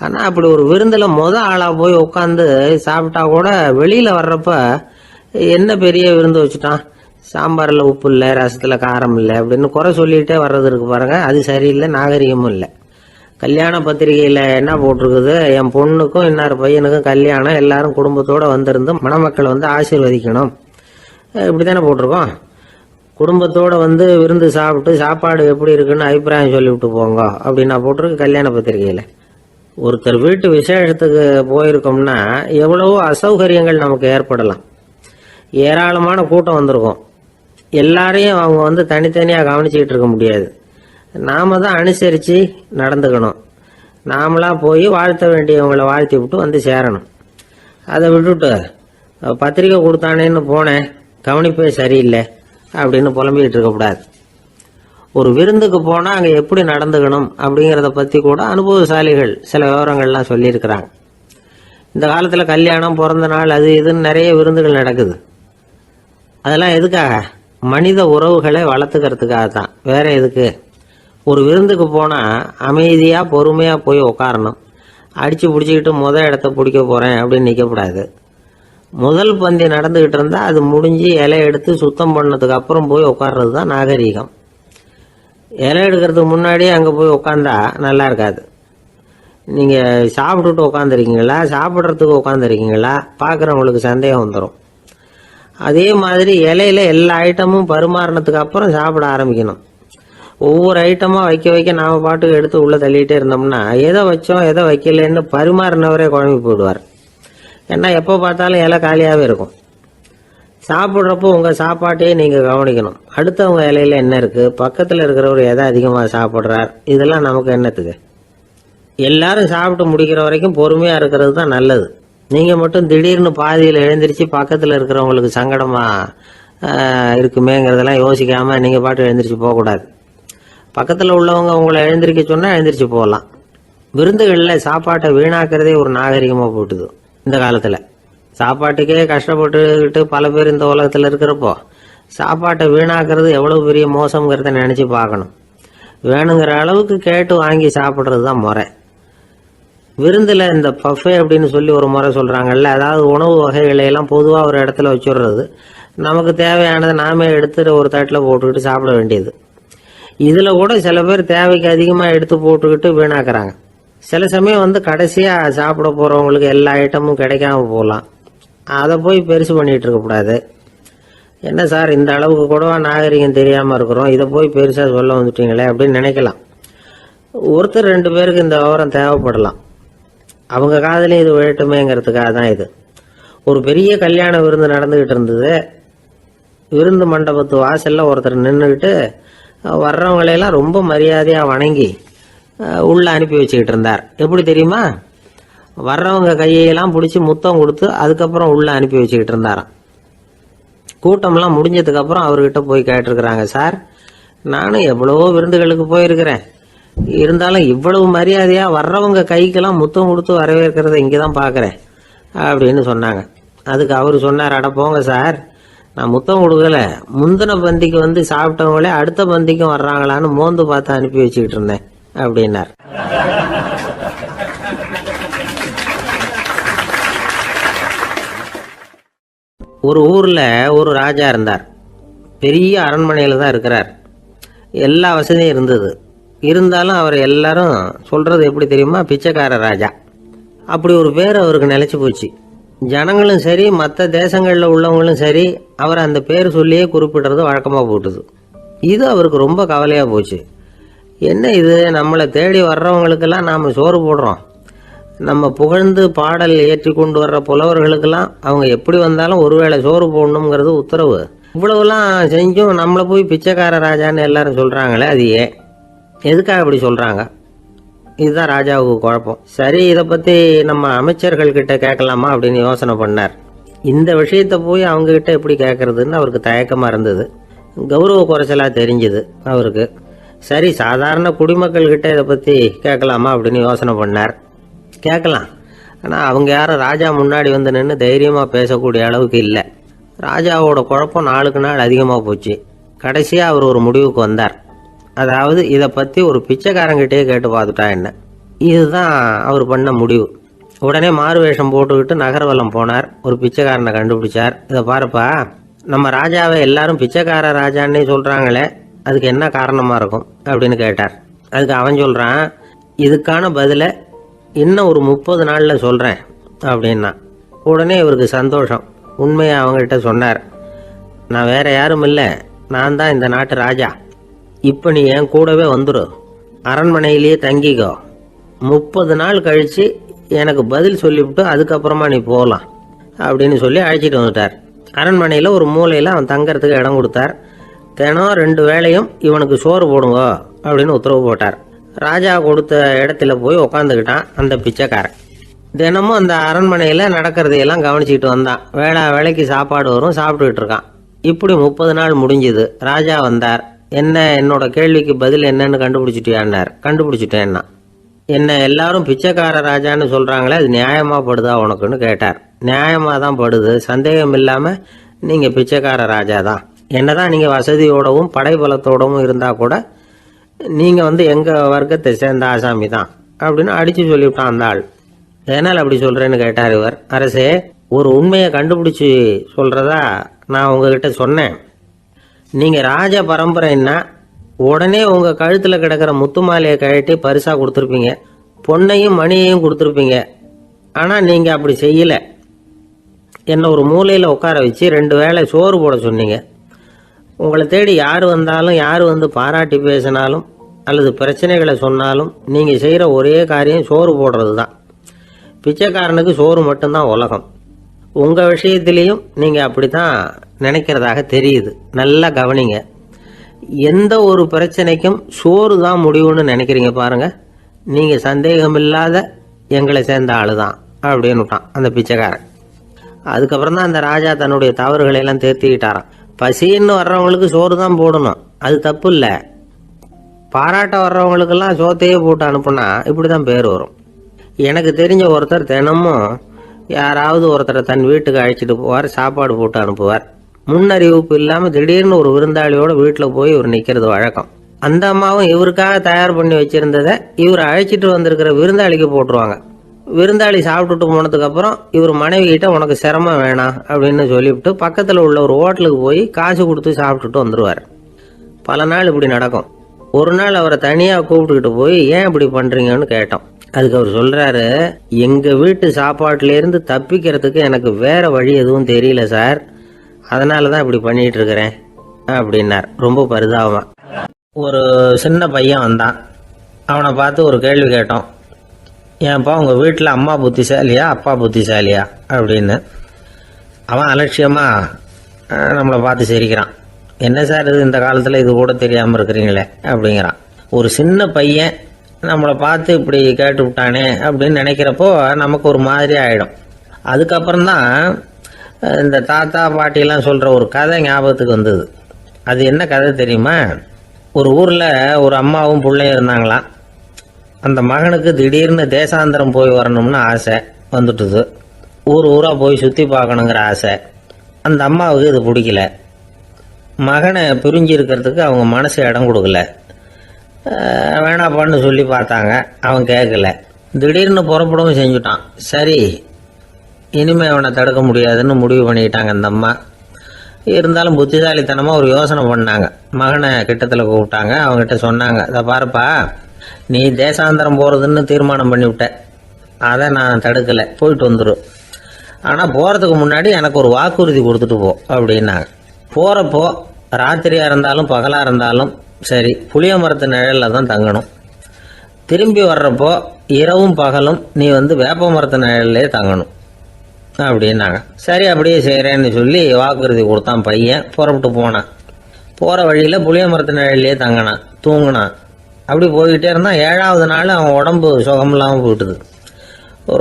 S1: ஆனால் அப்படி ஒரு விருந்தில் ஆளாக போய் உட்காந்து சாப்பிட்டா கூட வெளியில் வர்றப்ப என்ன பெரிய விருந்து வச்சுட்டான், சாம்பாரில் உப்பு இல்லை, ரசத்தில் காரம் இல்லை அப்படின்னு குறை சொல்லிகிட்டே வர்றது இருக்கு பாருங்க. அது சரியில்லை, நாகரிகமும் இல்லை. கல்யாண பத்திரிகையில் என்ன போட்டிருக்குது, என் பொண்ணுக்கும் இன்னார் பையனுக்கும் கல்யாணம், எல்லாரும் குடும்பத்தோடு வந்திருந்து மணமக்களை ஆசீர்வதிக்கணும், இப்படி தானே போட்டிருக்கோம். குடும்பத்தோடு விருந்து சாப்பிட்டு சாப்பாடு எப்படி இருக்குன்னு அபிப்பிராயம் சொல்லிவிட்டு போங்க அப்படின்னா போட்டிருக்கு கல்யாண பத்திரிகையில். ஒருத்தர் வீட்டு விசேஷத்துக்கு போயிருக்கோம்னா எவ்வளவோ அசௌகரியங்கள் நமக்கு ஏற்படலாம். ஏராளமான கூட்டம் வந்திருக்கும். எல்லாரையும் அவங்க வந்து தனித்தனியாக கவனிச்சிக்கிட்டு இருக்க முடியாது. நாம தான் அனுசரித்து நடந்துக்கணும். நாமளாக போய் வாழ்த்த வேண்டியவங்களை வாழ்த்தி விட்டு வந்து சேரணும். அதை விட்டுட்டு பத்திரிக்கை கொடுத்தானேன்னு போனேன், கவனிப்பே சரியில்லை அப்படின்னு புலம்பிக்கிட்டு இருக்கக்கூடாது. ஒரு விருந்துக்கு போனால் அங்கே எப்படி நடந்துக்கணும் அப்படிங்கிறத பற்றி கூட அனுபவசாலிகள் சில விவரங்கள்லாம் சொல்லியிருக்கிறாங்க. இந்த காலத்தில் கல்யாணம், பிறந்த நாள், அது இதுன்னு நிறைய விருந்துகள் நடக்குது. அதெல்லாம் எதுக்காக? மனித உறவுகளை வளர்த்துக்கிறதுக்காக தான், வேற எதுக்கு? ஒரு விருந்துக்கு போனால் அமைதியாக பொறுமையாக போய் உக்காரணும். அடித்து பிடிச்சிக்கிட்டு இடத்த பிடிக்க போகிறேன் அப்படின்னு நிற்கக்கூடாது. முதல் பந்தி நடந்துக்கிட்டு இருந்தால் அது முடிஞ்சு இலை எடுத்து சுத்தம் பண்ணதுக்கு அப்புறம் போய் உட்கார்றது தான் நாகரீகம். இலை எடுக்கிறதுக்கு முன்னாடியே அங்கே போய் உட்காந்தா நல்லா இருக்காது. நீங்கள் சாப்பிட்டுட்டு உட்காந்துருக்கீங்களா, சாப்பிட்றதுக்கு உட்காந்துருக்கீங்களா, பார்க்குறவங்களுக்கு சந்தேகம் வந்துடும். அதே மாதிரி இலையில எல்லா ஐட்டமும் பரிமாறினதுக்கு அப்புறம் சாப்பிட ஆரம்பிக்கணும். ஒவ்வொரு ஐட்டமாக வைக்க வைக்க நாம் பாட்டுக்கு எடுத்து உள்ளே தள்ளிகிட்டே இருந்தோம்னா எதை வச்சோம் எதை வைக்கலன்னு பரிமாறினவரே குழம்பி போயிடுவார். ஏன்னா எப்போ பார்த்தாலும் இலை காலியாகவே இருக்கும். சாப்பிட்றப்போ உங்கள் சாப்பாட்டையே நீங்கள் கவனிக்கணும். அடுத்தவங்க இலையில என்ன இருக்குது, பக்கத்தில் இருக்கிறவர் எதை அதிகமாக சாப்பிட்றார், இதெல்லாம் நமக்கு என்னத்துக்கு? எல்லாரும் சாப்பிட்டு முடிக்கிற வரைக்கும் பொறுமையாக இருக்கிறது தான் நல்லது. நீங்கள் மட்டும் திடீர்னு பாதியில் எழுந்திரிச்சு பக்கத்தில் இருக்கிறவங்களுக்கு சங்கடமாக இருக்குமேங்கிறதெல்லாம் யோசிக்காமல் நீங்கள் பாட்டு எழுந்திரிச்சு போகக்கூடாது. பக்கத்தில் உள்ளவங்க உங்களை எழுந்திரிக்க சொன்னால் எழுந்திரிச்சு போகலாம். விருந்துகளில் சாப்பாட்டை வீணாக்கிறதே ஒரு நாகரிகமாக போட்டுது. இந்த காலத்தில் சாப்பாட்டுக்கே கஷ்டப்பட்டுக்கிட்டு பல பேர் இந்த உலகத்தில் இருக்கிறப்போ சாப்பாட்டை வீணாக்கிறது எவ்வளோ பெரிய மோசங்கிறத நினச்சி பார்க்கணும். வேணுங்கிற அளவுக்கு கேட்டு வாங்கி சாப்பிட்றது தான் முறை. விருந்தில் இந்த பஃபே அப்படின்னு சொல்லி ஒரு முறை சொல்கிறாங்கல்ல, அதாவது உணவு வகைகளையெல்லாம் பொதுவாக ஒரு இடத்துல வச்சுடுறது, நமக்கு தேவையானதை நாமே எடுத்துகிட்டு ஒரு தட்டில் போட்டுக்கிட்டு சாப்பிட வேண்டியது. இதில் கூட சில பேர் தேவைக்கு அதிகமாக எடுத்து போட்டுக்கிட்டு வீணாக்குறாங்க. சில சமயம் வந்து கடைசியாக சாப்பிட போகிறவங்களுக்கு எல்லா ஐட்டமும் கிடைக்காம போகலாம். அதை போய் பெருசு பண்ணிகிட்டு இருக்கக்கூடாது. என்ன சார், இந்த அளவுக்கு கூடவா நாகரிகம் தெரியாமல் இருக்கிறோம், இதை போய் பெருசாக சொல்ல வந்துட்டீங்களே அப்படின்னு நினைக்கலாம். ஒருத்தர் 2 பேருக்கு இந்த விவரம் தேவைப்படலாம். அவங்க காதலையும் இது விழட்டுமேங்கிறதுக்காக தான் இது. ஒரு பெரிய கல்யாண விருந்து நடந்துக்கிட்டு இருந்தது. விருந்து மண்டபத்து வாசலில் ஒருத்தர் நின்றுக்கிட்டு வர்றவங்களையெல்லாம் ரொம்ப மரியாதையாக வணங்கி உள்ளே அனுப்பி வச்சுக்கிட்டு இருந்தார். எப்படி தெரியுமா? வர்றவங்க கையெல்லாம் பிடிச்சி முத்தம் கொடுத்து அதுக்கப்புறம் உள்ளே அனுப்பி வச்சுக்கிட்டு இருந்தாராம். கூட்டம்லாம் முடிஞ்சதுக்கப்புறம் அவர்கிட்ட போய் கேட்டிருக்கிறாங்க, சார் நானும் எவ்வளவோ விருந்துகளுக்கு போயிருக்கிறேன், இருந்தாலும் இவ்வளவு மரியாதையாக வர்றவங்க கைக்கெல்லாம் முத்தம் கொடுத்து வரவேற்கிறத இங்கே தான் பார்க்குறேன் அப்படின்னு சொன்னாங்க. அதுக்கு அவர் சொன்னார், அட போங்க சார், நான் முத்தம் கொடுக்கல, முந்தின பந்திக்கு வந்து சாப்பிட்டவங்களே அடுத்த பந்திக்கும் வர்றாங்களான்னு மோந்து பார்த்து அனுப்பி வச்சுக்கிட்டு இருந்தேன் அப்படின்னார். ஒரு ஊரில் ஒரு ராஜா இருந்தார். பெரிய அரண்மனையில் தான் இருக்கிறார். எல்லா வசதியும் இருந்தது. இருந்தாலும் அவர் எல்லாரும் சொல்கிறது எப்படி தெரியுமா? பிச்சைக்கார ராஜா. அப்படி ஒரு பேர் அவருக்கு நிலைச்சி போச்சு. ஜனங்களும் சரி, மற்ற தேசங்களில் உள்ளவங்களும் சரி, அவர் அந்த பேர் சொல்லியே குறிப்பிடுறது வழக்கமாக போட்டுது. இது அவருக்கு ரொம்ப கவலையாக போச்சு. என்ன இது, நம்மளை தேடி வர்றவங்களுக்கெல்லாம் நாம் சோறு போடுறோம், நம்ம புகழ்ந்து பாடல் ஏற்றி கொண்டு வர்ற புலவர்களுக்கெல்லாம் அவங்க எப்படி வந்தாலும் ஒருவேளை சோறு போடணுங்கிறது உத்தரவு. இவ்வளவுலாம் செஞ்சும் நம்மளை போய் பிச்சைக்கார ராஜான்னு எல்லாரும் சொல்கிறாங்களே, அது ஏன், எதுக்காக அப்படி சொல்கிறாங்க? இதுதான் ராஜாவுக்கு குழப்பம். சரி, இதை பற்றி நம்ம அமைச்சர்கள் கிட்ட கேட்கலாமா அப்படின்னு யோசனை பண்ணார். இந்த விஷயத்தை போய் அவங்கக்கிட்ட எப்படி கேட்கறதுன்னு அவருக்கு தயக்கமாக இருந்தது. கௌரவ குறைச்சலாக தெரிஞ்சுது அவருக்கு. சரி, சாதாரண குடிமக்கள்கிட்ட இதை பற்றி கேட்கலாமா அப்படின்னு யோசனை பண்ணார். கேட்கலாம், ஆனால் அவங்க யாரும் ராஜா முன்னாடி வந்து நின்று தைரியமாக பேசக்கூடிய அளவுக்கு இல்லை. ராஜாவோட குழப்பம் நாளுக்கு நாள் அதிகமாக போச்சு. கடைசியாக அவர் ஒரு முடிவுக்கு வந்தார். அதாவது இதை பற்றி ஒரு பிச்சைக்காரங்கிட்டே கேட்டு பார்த்துட்டா என்ன. இதுதான் அவர் பண்ண முடிவு. உடனே மாறு வேஷம் போட்டுக்கிட்டு நகர்வலம் போனார். ஒரு பிச்சைக்காரனை கண்டுபிடிச்சார். இதை பாருப்பா, நம்ம ராஜாவை எல்லாரும் பிச்சைக்கார ராஜான்னே சொல்கிறாங்களே, அதுக்கு என்ன காரணமாக இருக்கும் அப்படின்னு கேட்டார். அதுக்கு அவன் சொல்கிறான், இதுக்கான பதிலை இன்னும் ஒரு 30 நாளில் சொல்கிறேன் அப்படின்னா. உடனே இவருக்கு சந்தோஷம். உண்மையை அவங்ககிட்ட சொன்னார். நான் வேற யாரும் இல்லை, நான் தான் இந்த நாட்டு ராஜா. இப்போ நீ என் கூடவே வந்துடு, அரண்மனையிலேயே தங்கிக்கோ, 30 நாள் கழித்து எனக்கு பதில் சொல்லிவிட்டு அதுக்கப்புறமா நீ போகலாம் அப்படின்னு சொல்லி அழைச்சிட்டு வந்துட்டார். அரண்மனையில் ஒரு மூலையில் அவன் தங்கறதுக்கு இடம் கொடுத்தார். தினம் 2 வேளையும் இவனுக்கு சோறு போடுங்க அப்படின்னு உத்தரவு போட்டார். ராஜா கொடுத்த இடத்துல போய் உக்காந்துக்கிட்டான் அந்த பிச்சைக்காரன். தினமும் அந்த அரண்மனையில் நடக்கிறதையெல்லாம் கவனிச்சிக்கிட்டு வந்தான். வேளைக்கு சாப்பாடு வரும், சாப்பிட்டுக்கிட்டு இருக்கான். இப்படி 30 நாள் முடிஞ்சுது. ராஜா வந்தார். என்னோட கேள்விக்கு பதில் என்னன்னு கண்டுபிடிச்சிட்டியான்னார். கண்டுபிடிச்சிட்டேன்னா. என்ன எல்லாரும் பிச்சைக்கார ராஜான்னு சொல்கிறாங்களே, அது நியாயமாக படுதா உனக்குன்னு கேட்டார். நியாயமாக தான் படுது, சந்தேகம் இல்லாமல் நீங்கள் பிச்சைக்கார ராஜா தான். என்னதான் நீங்கள் வசதியோடவும் படைபலத்தோடவும் இருந்தால் கூட நீங்கள் எங்கள் வர்க்கத்தை சேர்ந்த ஆசாமி தான் அப்படின்னு அடித்து சொல்லிவிட்டான் அந்த ஆள். ஏனால் அப்படி சொல்கிறேன்னு கேட்டார் இவர். அரசே, ஒரு உண்மையை கண்டுபிடிச்சி சொல்கிறதா நான் உங்ககிட்ட சொன்னேன். நீங்கள் ராஜ பரம்பரைன்னா உடனே உங்கள் கழுத்தில் கிடக்கிற முத்து மாலையை கழட்டி பரிசாக கொடுத்துருப்பீங்க, பொண்ணையும் மணியையும் கொடுத்துருப்பீங்க. ஆனால் நீங்கள் அப்படி செய்யலை. என்னை ஒரு மூலையில் உட்கார வச்சு 2 வேளை சோறு போட சொன்னீங்க. உங்களை தேடி யார் வந்தாலும், யார் பாராட்டி பேசினாலும் அல்லது பிரச்சனைகளை சொன்னாலும் நீங்கள் செய்கிற ஒரே காரியம் சோறு போடுறது தான். பிச்சைக்காரனுக்கு சோறு மட்டும்தான் உலகம். உங்கள் விஷயத்திலையும் நீங்கள் அப்படி தான் நினைக்கிறதாக தெரியுது. நல்லா கவனிங்க. எந்த ஒரு பிரச்சனைக்கும் சோறு தான் முடிவுன்னு நினைக்கிறீங்க பாருங்க. நீங்கள் சந்தேகமில்லாத எங்களை சேர்ந்த ஆளு தான் அப்படின்னுட்டான் அந்த பிச்சைக்காரன். அதுக்கப்புறம் தான் அந்த ராஜா தன்னுடைய தவறுகளை எல்லாம் தேர்த்திக்கிட்டாராம். பசின்னு வர்றவங்களுக்கு சோறு தான் போடணும், அது தப்பு இல்லை. பாராட்ட வர்றவங்களுக்கெல்லாம் சோத்தையே போட்டு அனுப்புனா இப்படி தான் பேர் வரும். எனக்கு தெரிஞ்ச ஒருத்தர் தினமும் யாராவது ஒருத்தரை தன் வீட்டுக்கு அழைச்சிட்டு போவார், சாப்பாடு போட்டு அனுப்புவார். முன்னறிவிப்பு இல்லாமல் திடீர்னு ஒரு விருந்தாளியோட வீட்டில் போய் இவர் நிற்கிறது வழக்கம். அந்த அம்மாவும் இவருக்காக தயார் பண்ணி வச்சிருந்ததை இவர் அழைச்சிட்டு வந்திருக்கிற விருந்தாளிக்கு போட்டுருவாங்க. விருந்தாளி சாப்பிட்டுட்டு போனதுக்கப்புறம் இவர் மனைவி கிட்ட உனக்கு சிரமம் வேணாம் அப்படின்னு சொல்லிவிட்டு பக்கத்தில் உள்ள ஒரு ஹோட்டலுக்கு போய் காசு கொடுத்து சாப்பிட்டுட்டு வந்துடுவார். பல நாள் இப்படி நடக்கும். ஒரு நாள் அவரை தனியாக கூப்பிட்டுக்கிட்டு போய் ஏன் இப்படி பண்ணுறீங்கன்னு கேட்டோம். அதுக்கு அவர் சொல்கிறாரு, எங்கள் வீட்டு சாப்பாட்டிலேருந்து தப்பிக்கிறதுக்கு எனக்கு வேற வழி எதுவும் தெரியல சார், அதனால தான் இப்படி பண்ணிகிட்டு இருக்கிறேன் அப்படின்னார் ரொம்ப பரிதாபமாக. ஒரு சின்ன பையன் வந்தான். அவனை பார்த்து ஒரு கேள்வி கேட்டோம். ஏன்ப்பா உங்கள் வீட்டில் அம்மா புத்திசாலியா அப்பா புத்திசாலியா அப்படின்னு. அவன் அலட்சியமாக நம்மளை பார்த்து சிரிக்கிறான். என்ன சார் இது, இந்த காலத்தில் இது கூட தெரியாமல் இருக்கிறீங்களே அப்படிங்கிறான். ஒரு சின்ன பையன் நம்மளை பார்த்து இப்படி கேட்டு விட்டானே அப்படின்னு நினைக்கிறப்போ நமக்கு ஒரு மாதிரி ஆகிடும். அதுக்கப்புறம்தான் இந்த தாத்தா பாட்டிலாம் சொல்கிற ஒரு கதை ஞாபகத்துக்கு வந்தது. அது என்ன கதை தெரியுமா? ஒரு ஊரில் ஒரு அம்மாவும் பிள்ளையும் இருந்தாங்களாம். அந்த மகனுக்கு திடீர்னு தேசாந்திரம் போய் வரணும்னு ஆசை வந்துட்டுது. ஊராக போய் சுற்றி பார்க்கணுங்கிற ஆசை. அந்த அம்மாவுக்கு இது பிடிக்கல. மகனை பிரிஞ்சு இருக்கிறதுக்கு அவங்க மனசு இடம் கொடுக்கல. வேணாப்பான்னு சொல்லி பார்த்தாங்க, அவன் கேட்கல. திடீர்னு புறப்படவும் செஞ்சுட்டான். சரி, இனிமேல் அவனை தடுக்க முடியாதுன்னு முடிவு பண்ணிக்கிட்டாங்க அந்த அம்மா. இருந்தாலும் புத்திசாலித்தனமாக ஒரு யோசனை பண்ணாங்க. மகனை கிட்டத்தில் கூப்பிட்டாங்க. அவங்ககிட்ட சொன்னாங்க, இதை பாருப்பா, நீ தேசாந்திரம் போகிறதுன்னு தீர்மானம் பண்ணிவிட்ட, அதை நான் தடுக்கலை, போயிட்டு வந்துடும். ஆனால் போகிறதுக்கு முன்னாடி எனக்கு ஒரு வாக்குறுதி கொடுத்துட்டு போ அப்படின்னாங்க. போகிறப்போ ராத்திரியாக இருந்தாலும் பகலாக இருந்தாலும் சரி புளிய மரத்து நிழலில் தான் தங்கணும். திரும்பி வர்றப்போ இரவும் பகலும் நீ வேப்ப மரத்து நிழல்லே தங்கணும் அப்படின்னாங்க. சரி அப்படியே செய்கிறேன்னு சொல்லி வாக்குறுதி கொடுத்தான் பையன். புறப்பட்டு போனான். போகிற வழியில் புளிய மரத்து நிழல்லே தங்கினான், தூங்கினான். அப்படி போய்கிட்டே இருந்தான். 7ஆவது நாள் அவன் உடம்பு சுகமில்லாமல் போயிட்டுது.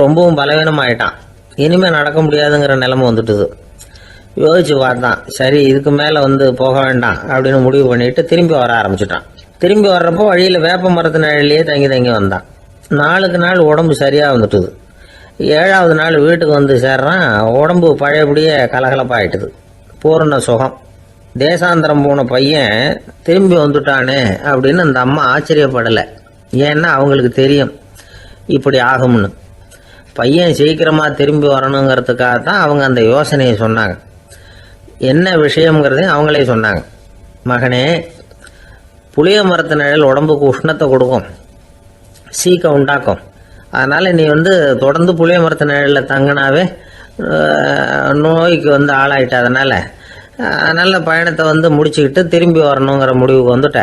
S1: ரொம்பவும் பலவீனமாயிட்டான். இனிமேல் நடக்க முடியாதுங்கிற நிலைமை வந்துட்டுது. யோசிச்சு பார்த்தான். சரி, இதுக்கு மேலே போக வேண்டாம் அப்படின்னு முடிவு பண்ணிட்டு திரும்பி வர ஆரம்பிச்சிட்டான். திரும்பி வர்றப்போ வழியில் வேப்ப மரத்து நிழல்லையே தங்கி வந்தான். நாளுக்கு நாள் உடம்பு சரியாக வந்துட்டுது. 7ஆவது நாள் வீட்டுக்கு சேர்றான். உடம்பு பழையபடியே கலகலப்பாயிட்டுது. பூரண சுகம். தேசாந்திரம் போன பையன் திரும்பி வந்துட்டானே அப்படின்னு அந்த அம்மா ஆச்சரியப்படலை. ஏன்னா அவங்களுக்கு தெரியும் இப்படி ஆகும்னு. பையன் சீக்கிரமாக திரும்பி வரணுங்கிறதுக்காக தான் அவங்க அந்த யோசனையை சொன்னாங்க. என்ன விஷயங்கிறதையும் அவங்களே சொன்னாங்க. மகனே, புளிய மரத்து நிழல் உடம்புக்கு உஷ்ணத்தை கொடுக்கும், சீக்கம் உண்டாக்கும். அதனால் நீ தொடர்ந்து புளிய மரத்து நிழலில் தங்கினாவே நோய்க்கு ஆளாயிட்ட. அதனால் நல்ல பயணத்தை முடிச்சுக்கிட்டு திரும்பி வரணுங்கிற முடிவுக்கு வந்துட்ட.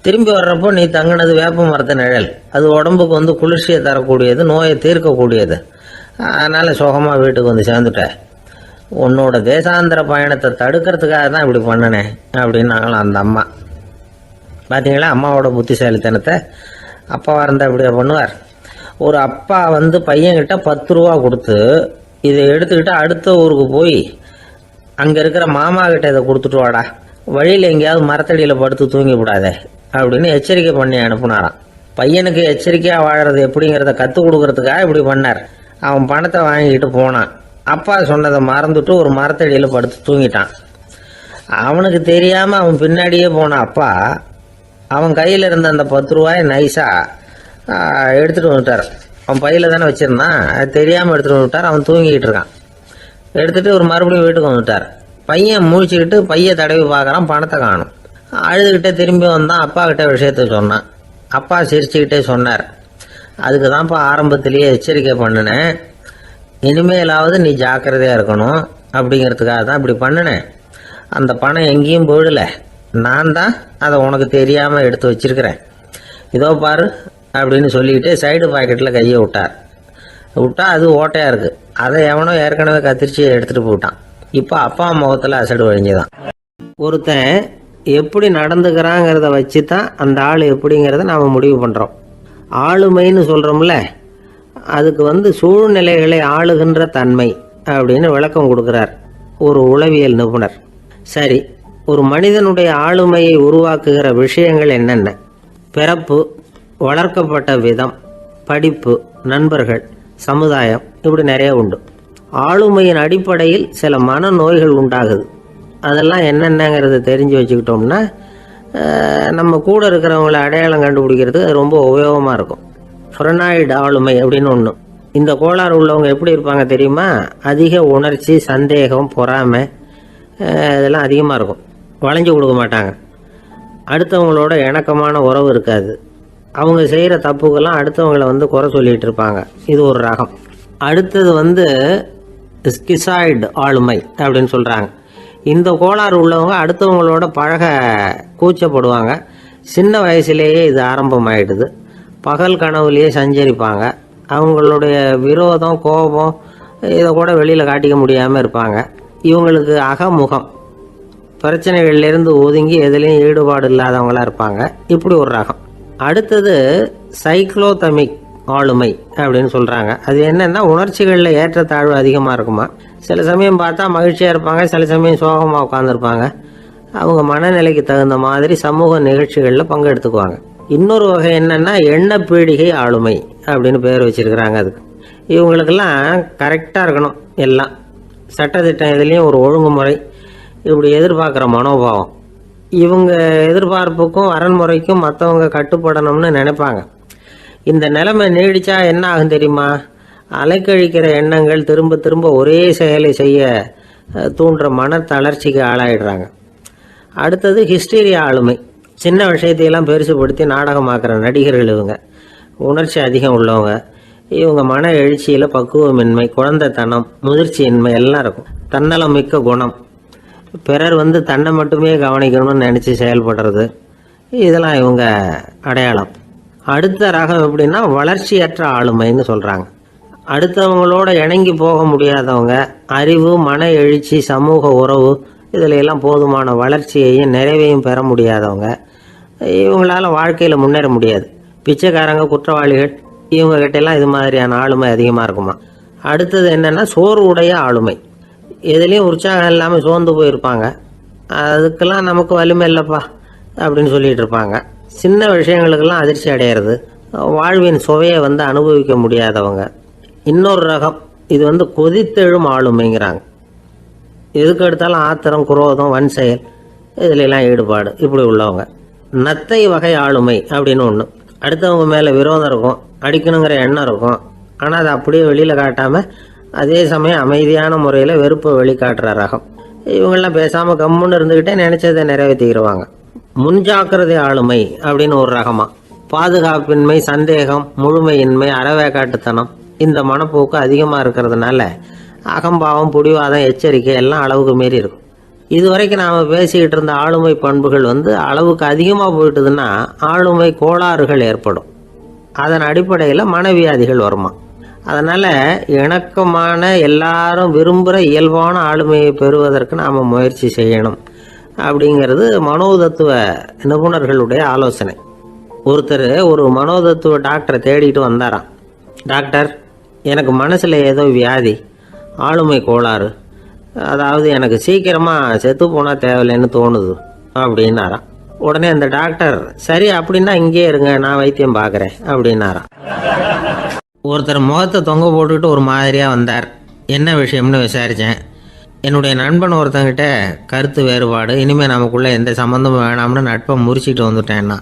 S1: திரும்பி வர்றப்போ நீ தங்கினது வேப்ப மரத்து நிழல், அது உடம்புக்கு வந்து குளிர்ச்சியை தரக்கூடியது, நோயை தீர்க்கக்கூடியது. அதனால் சுகமாக வீட்டுக்கு வந்து சேர்ந்துட்ட. உன்னோட தேசாந்திர பயணத்தை தடுக்கிறதுக்காக தான் இப்படி பண்ணினேன் அப்படின்னாங்களாம் அந்த அம்மா. பார்த்தீங்களா அம்மாவோட புத்திசாலித்தனத்தை? அப்பாவாக இருந்தால் இப்படியா பண்ணுவார்? ஒரு அப்பா வந்து பையன்கிட்ட 10 ரூபா கொடுத்து இதை எடுத்துக்கிட்டு அடுத்த ஊருக்கு போய் அங்கே இருக்கிற மாமா கிட்ட இதை கொடுத்துட்டு வாடா, வழியில் எங்கேயாவது மரத்தடியில் படுத்து தூங்கி விடாதே அப்படின்னு எச்சரிக்கை பண்ணி அனுப்புனாராம். பையனுக்கு எச்சரிக்கையாக வாழறது எப்படிங்கிறத கற்றுக் கொடுக்கறதுக்காக இப்படி பண்ணார். அவன் பணத்தை வாங்கிக்கிட்டு போனான். அப்பா சொன்னதை மறந்துட்டு ஒரு மரத்தடியில் படுத்து தூங்கிட்டான். அவனுக்கு தெரியாமல் அவன் பின்னாடியே போன அப்பா அவன் கையில் இருந்த அந்த 10 ரூபாயை நைஸாக எடுத்துகிட்டு வந்துட்டார். அவன் பையில் தானே வச்சுருந்தான், அது தெரியாமல் எடுத்துகிட்டு வந்துட்டார். அவன் தூங்கிக்கிட்டு இருக்கான். எடுத்துகிட்டு ஒரு மறுபடியும் வீட்டுக்கு வந்துட்டார். பையன் முழிச்சுக்கிட்டு பையை தடவி பார்க்குறான், பணத்தை காணும். அழுதுகிட்டே திரும்பி வந்தான். அப்பா கிட்ட விஷயத்த சொன்னான். அப்பா சிரிச்சுக்கிட்டே சொன்னார், அதுக்கு தான்ப்பா ஆரம்பத்திலேயே எச்சரிக்கை பண்ணினேன், இனிமேலாவது நீ ஜாக்கிரதையாக இருக்கணும் அப்படிங்கிறதுக்காக தான் இப்படி பண்ணினேன். அந்த பணம் எங்கேயும் போயிடலை, நான் தான் அதை உனக்கு தெரியாமல் எடுத்து வச்சிருக்கிறேன், இதோ பாரு அப்படின்னு சொல்லிக்கிட்டு சைடு பாக்கெட்டில் கையை விட்டா அது ஓட்டையாக இருக்குது. அதை எவனோ ஏற்கனவே கத்திரிச்சு எடுத்துகிட்டு போட்டான். இப்போ அப்பா முகத்தில் அசடு வழிஞ்சுதான். ஒருத்தன் எப்படி நடந்துக்கிறாங்கிறத வச்சு தான் அந்த ஆள் எப்படிங்கிறத நாம் முடிவு பண்ணுறோம். ஆளுமைன்னு சொல்கிறோம்ல, அதுக்கு வந்து சூழ்நிலைகளை ஆளுகின்ற தன்மை அப்படின்னு விளக்கம் கொடுக்குறார் ஒரு உளவியல் நிபுணர். சரி, ஒரு மனிதனுடைய ஆளுமையை உருவாக்குகிற விஷயங்கள் என்னென்ன? பிறப்பு, வளர்க்கப்பட்ட விதம், படிப்பு, நண்பர்கள், சமுதாயம், இப்படி நிறைய உண்டு. ஆளுமையின் அடிப்படையில் சில மனநோய்கள் உண்டாகுது. அதெல்லாம் என்னென்னங்கிறத தெரிஞ்சு வச்சுக்கிட்டோம்னா நம்ம கூட இருக்கிறவங்கள அடையாளம் கண்டுபிடிக்கிறது அது ரொம்ப உபயோகமாக இருக்கும். ஃப்ரெனாய்டு ஆளுமை அப்படின்னு ஒன்று. இந்த கோளாறு உள்ளவங்க எப்படி இருப்பாங்க தெரியுமா? அதிக உணர்ச்சி, சந்தேகம், பொறாமை இதெல்லாம் அதிகமாக இருக்கும். வளைஞ்சு கொடுக்க மாட்டாங்க. அடுத்தவங்களோட இணக்கமான உறவு இருக்காது. அவங்க செய்கிற தப்புக்கெல்லாம் அடுத்தவங்களை வந்து குறை சொல்லிகிட்டு இருப்பாங்க. இது ஒரு ரகம். அடுத்தது வந்து ஸ்கிசாய்டு ஆளுமை அப்படின்னு சொல்கிறாங்க. இந்த கோளாறு உள்ளவங்க அடுத்தவங்களோட பழக கூச்சப்படுவாங்க. சின்ன வயசுலேயே இது ஆரம்பமாயிடுது. பகல் கனவுலேயே சஞ்சரிப்பாங்க. அவங்களுடைய விரோதம், கோபம் இதை கூட வெளியில் காட்டிக்க முடியாமல் இருப்பாங்க. இவங்களுக்கு அகமுகம், பிரச்சனைகள்லேருந்து ஒதுங்கி எதுலேயும் ஈடுபாடு இல்லாதவங்களாக இருப்பாங்க. இப்படி ஒரு ரகம். அடுத்தது சைக்ளோதமிக் ஆளுமை அப்படின்னு சொல்கிறாங்க. அது என்னென்னா உணர்ச்சிகளில் ஏற்றத்தாழ்வு அதிகமாக இருக்குமா. சில சமயம் பார்த்தா மகிழ்ச்சியாக இருப்பாங்க, சில சமயம் சோகமாக உட்காந்துருப்பாங்க. அவங்க மனநிலைக்கு தகுந்த மாதிரி சமூக நிகழ்ச்சிகளில் பங்கெடுத்துக்குவாங்க. இன்னொரு வகை என்னென்னா எண்ணப்பீடிகை ஆளுமை அப்படின்னு பேர் வச்சுருக்கிறாங்க. அதுக்கு இவங்களுக்கெல்லாம் கரெக்டாக இருக்கணும், எல்லாம் சட்டத்திட்டம் இதுலேயும் ஒரு ஒழுங்குமுறை, இப்படி எதிர்பார்க்குற மனோபாவம். இவங்க எதிர்பார்ப்புக்கும் அரண்முறைக்கும் மற்றவங்க கட்டுப்படணும்னு நினைப்பாங்க. இந்த நிலைமை நீடிச்சா என்ன ஆகும் தெரியுமா? அலைக்கழிக்கிற எண்ணங்கள், திரும்ப திரும்ப ஒரே செயலை செய்ய தூண்டுற மன தளர்ச்சிக்கு ஆளாயிடுறாங்க. அடுத்தது ஹிஸ்டீரியா ஆளுமை. சின்ன விஷயத்தையெல்லாம் பெருசுபடுத்தி நாடகமாக்குற நடிகர்கள் இவங்க. உணர்ச்சி அதிகம் உள்ளவங்க. இவங்க மன எழுச்சியில் பக்குவமின்மை, குழந்தைத்தனம், முதிர்ச்சியின்மை எல்லாம் இருக்கும். தன்னலம் மிக்க குணம், பிறர் வந்து தன்னை மட்டுமே கவனிக்கணும்னு நினச்சி செயல்படுறது, இதெல்லாம் இவங்க அடையாளம். அடுத்த ரகம் எப்படின்னா வளர்ச்சியற்ற ஆளுமைன்னு சொல்கிறாங்க. அடுத்தவங்களோட இணங்கி போக முடியாதவங்க, அறிவு, மன எழுச்சி, சமூக உறவு இதில் எல்லாம் போதுமான வளர்ச்சியையும் நிறைவையும் பெற முடியாதவங்க. இவங்களால வாழ்க்கையில் முன்னேற முடியாது. பிச்சைக்காரங்க, குற்றவாளிகள், இவங்ககிட்டெல்லாம் இது மாதிரியான ஆளுமை அதிகமாக இருக்குமா. அடுத்தது என்னென்னா சோர்வுடைய ஆளுமை. எதுலேயும் உற்சாகம் இல்லாமல் சோர்ந்து போயிருப்பாங்க. அதுக்கெல்லாம் நமக்கு வலிமை இல்லைப்பா அப்படின்னு சொல்லிட்டு இருப்பாங்க. சின்ன விஷயங்களுக்கெல்லாம் அதிர்ச்சி அடையிறது, வாழ்வின் சுவையை வந்து அனுபவிக்க முடியாதவங்க. இன்னொரு ரகம், இது வந்து கொதித்தெழும் ஆளுமைங்கிறாங்க. எதுக்கு எடுத்தாலும் ஆத்திரம், குரோதம், வன் செயல் இதிலெல்லாம் ஈடுபாடு, இப்படி உள்ளவங்க. நத்தை வகை ஆளுமை அப்படின்னு ஒன்று. அடுத்தவங்க மேலே விரோதம் இருக்கும், அடிக்கணுங்கிற எண்ணம் இருக்கும். ஆனால் அதை அப்படியே வெளியில் காட்டாமல் அதே சமயம் அமைதியான முறையில் வெறுப்பை வெளிக்காட்டுற ரகம். இவங்கெல்லாம் பேசாமல் கம்முன்னு இருந்துக்கிட்டே நினச்சதை நிறைவேற்றிக்கிடுவாங்க. முன்ஜாக்கிரதை ஆளுமை அப்படின்னு ஒரு ரகமாக. பாதுகாப்பின்மை, சந்தேகம், முழுமையின்மை, அறவேக்காட்டுத்தனம் இந்த மனப்போக்கு அதிகமாக இருக்கிறதுனால அகம்பாவம், புடிவாதம், எச்சரிக்கை எல்லாம் அளவுக்கு மீறி இருக்கும். இதுவரைக்கும் நாம் பேசிக்கிட்டு இருந்த ஆளுமை பண்புகள் அளவுக்கு அதிகமாக போயிட்டுதுன்னா ஆளுமை கோளாறுகள் ஏற்படும். அதன் அடிப்படையில் மனவியாதிகள் வருமா. அதனால் இணக்கமான எல்லாரும் விரும்புகிற இயல்பான ஆளுமையை பெறுவதற்கு நாம் முயற்சி செய்யணும் அப்படிங்கிறது மனோதத்துவ நிபுணர்களுடைய ஆலோசனை. ஒருத்தர் ஒரு மனோதத்துவ டாக்டரை தேடிட்டு வந்தாராம். டாக்டர், எனக்கு மனசில் ஏதோ வியாதி, ஆளுமை கோளாறு, அதாவது எனக்கு சீக்கிரமாக செத்து போனால் தேவையில்லைன்னு தோணுது அப்படின்னாராம். உடனே அந்த டாக்டர், சரி அப்படின்னா இங்கே இருங்க, நான் வைத்தியம் பார்க்குறேன் அப்படின்னாராம். ஒருத்தர் முகத்தை தொங்க போட்டுக்கிட்டு ஒரு மாதிரியாக வந்தார். என்ன விஷயம்னு விசாரித்தேன். என்னுடைய நண்பன் ஒருத்தங்கிட்ட கருத்து வேறுபாடு, இனிமேல் நமக்குள்ளே எந்த சம்மந்தமும் வேணாம்னு நட்பை முறிச்சிட்டு வந்துட்டேன்னா.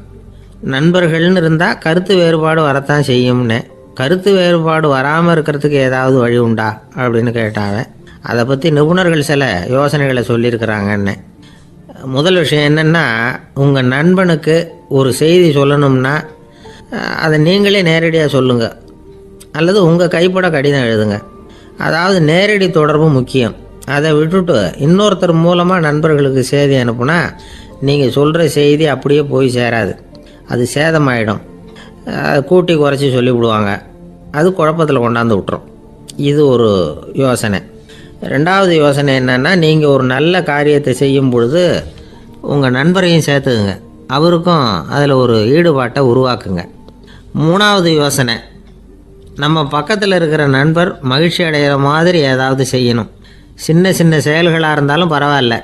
S1: நண்பர்கள்னு இருந்தால் கருத்து வேறுபாடு வரத்தான் செய்யும்னு. கருத்து வேறுபாடு வராமல் இருக்கிறதுக்கு ஏதாவது வழி உண்டா அப்படின்னு கேட்டாங்க. அதை பற்றி நிபுணர்கள் சில யோசனைகளை சொல்லியிருக்கிறாங்கன்னு. முதல் விஷயம் என்னென்னா, உங்கள் நண்பனுக்கு ஒரு செய்தி சொல்லணும்னா அதை நீங்களே நேரடியாக சொல்லுங்கள், அல்லது உங்கள் கைப்பட கடிதம் எழுதுங்க. அதாவது நேரடி தொடர்பு முக்கியம். அதை விட்டுட்டு இன்னொருத்தர் மூலமாக நண்பர்களுக்கு செய்தி அனுப்புனா நீங்கள் சொல்கிற செய்தி அப்படியே போய் சேராது, அது சேதமாயிடும். கூட்டி குறைச்சி சொல்லிவிடுவாங்க, அது குழப்பத்தில் கொண்டாந்து விட்டுரும். இது ஒரு யோசனை. ரெண்டாவது யோசனை என்னென்னா, நீங்கள் ஒரு நல்ல காரியத்தை செய்யும் பொழுது உங்கள் நண்பரையும் சேர்த்துக்குங்க, அவருக்கும் அதில் ஒரு ஈடுபாட்டை உருவாக்குங்க. மூணாவது யோசனை, நம்ம பக்கத்தில் இருக்கிற நண்பர் மகிழ்ச்சி அடைகிற மாதிரி ஏதாவது செய்யணும். சின்ன சின்ன செயல்களாக இருந்தாலும் பரவாயில்ல,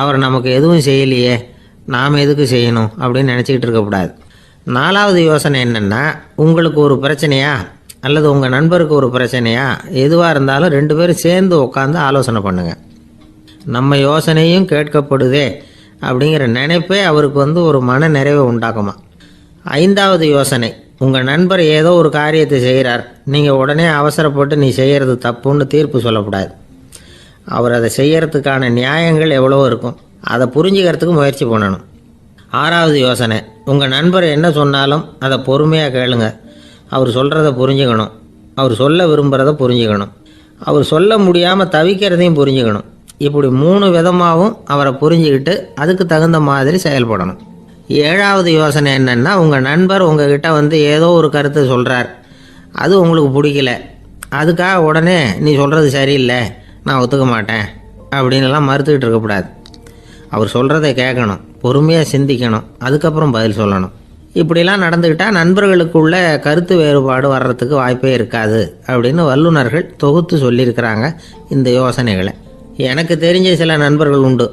S1: அவர் நமக்கு எதுவும் செய்யலையே, நாம் எதுக்கு செய்யணும் அப்படின்னு நினச்சிக்கிட்டு இருக்கக்கூடாது. நாலாவது யோசனை என்னென்னா, உங்களுக்கு ஒரு பிரச்சனையா அல்லது உங்கள் நண்பருக்கு ஒரு பிரச்சனையா, எதுவாக இருந்தாலும் 2 பேரும் சேர்ந்து உட்காந்து ஆலோசனை பண்ணுங்கள். நம்ம யோசனையும் கேட்கப்படுதே அப்படிங்கிற நினைப்பே அவருக்கு ஒரு மன நிறைவை உண்டாக்குமா. 5வது யோசனை, உங்கள் நண்பர் ஏதோ ஒரு காரியத்தை செய்கிறார், நீங்கள் உடனே அவசரப்பட்டு நீ செய்கிறது தப்புன்னு தீர்ப்பு சொல்லக்கூடாது. அவர் அதை செய்யறதுக்கான நியாயங்கள் எவ்வளோ இருக்கும், அதை புரிஞ்சுக்கிறதுக்கு முயற்சி பண்ணணும். 6வது யோசனை, உங்கள் நண்பர் என்ன சொன்னாலும் அதை பொறுமையாக கேளுங்க. அவர் சொல்கிறத புரிஞ்சுக்கணும், அவர் சொல்ல விரும்புகிறத புரிஞ்சுக்கணும், அவர் சொல்ல முடியாமல் தவிக்கிறதையும் புரிஞ்சுக்கணும். இப்படி 3 விதமாகவும் அவரை புரிஞ்சுக்கிட்டு அதுக்கு தகுந்த மாதிரி செயல்படணும். 7வது யோசனை என்னென்னா, உங்கள் நண்பர் உங்ககிட்ட ஏதோ ஒரு கருத்தை சொல்கிறார், அது உங்களுக்கு பிடிக்கல, அதுக்காக உடனே நீ சொல்கிறது சரியில்லை, நான் ஒத்துக்க மாட்டேன் அப்படின்லாம் மறுத்துக்கிட்டு இருக்கக்கூடாது. அவர் சொல்கிறத கேட்கணும், பொறுமையாக சிந்திக்கணும், அதுக்கப்புறம் பதில் சொல்லணும். இப்படிலாம் நடந்துக்கிட்டால் நண்பர்களுக்குள்ள கருத்து வேறுபாடு வர்றதுக்கு வாய்ப்பே இருக்காது அப்படின்னு வல்லுநர்கள் தொகுத்து சொல்லியிருக்கிறாங்க இந்த யோசனைகளை. எனக்கு தெரிஞ்ச சில நண்பர்கள் உண்டு,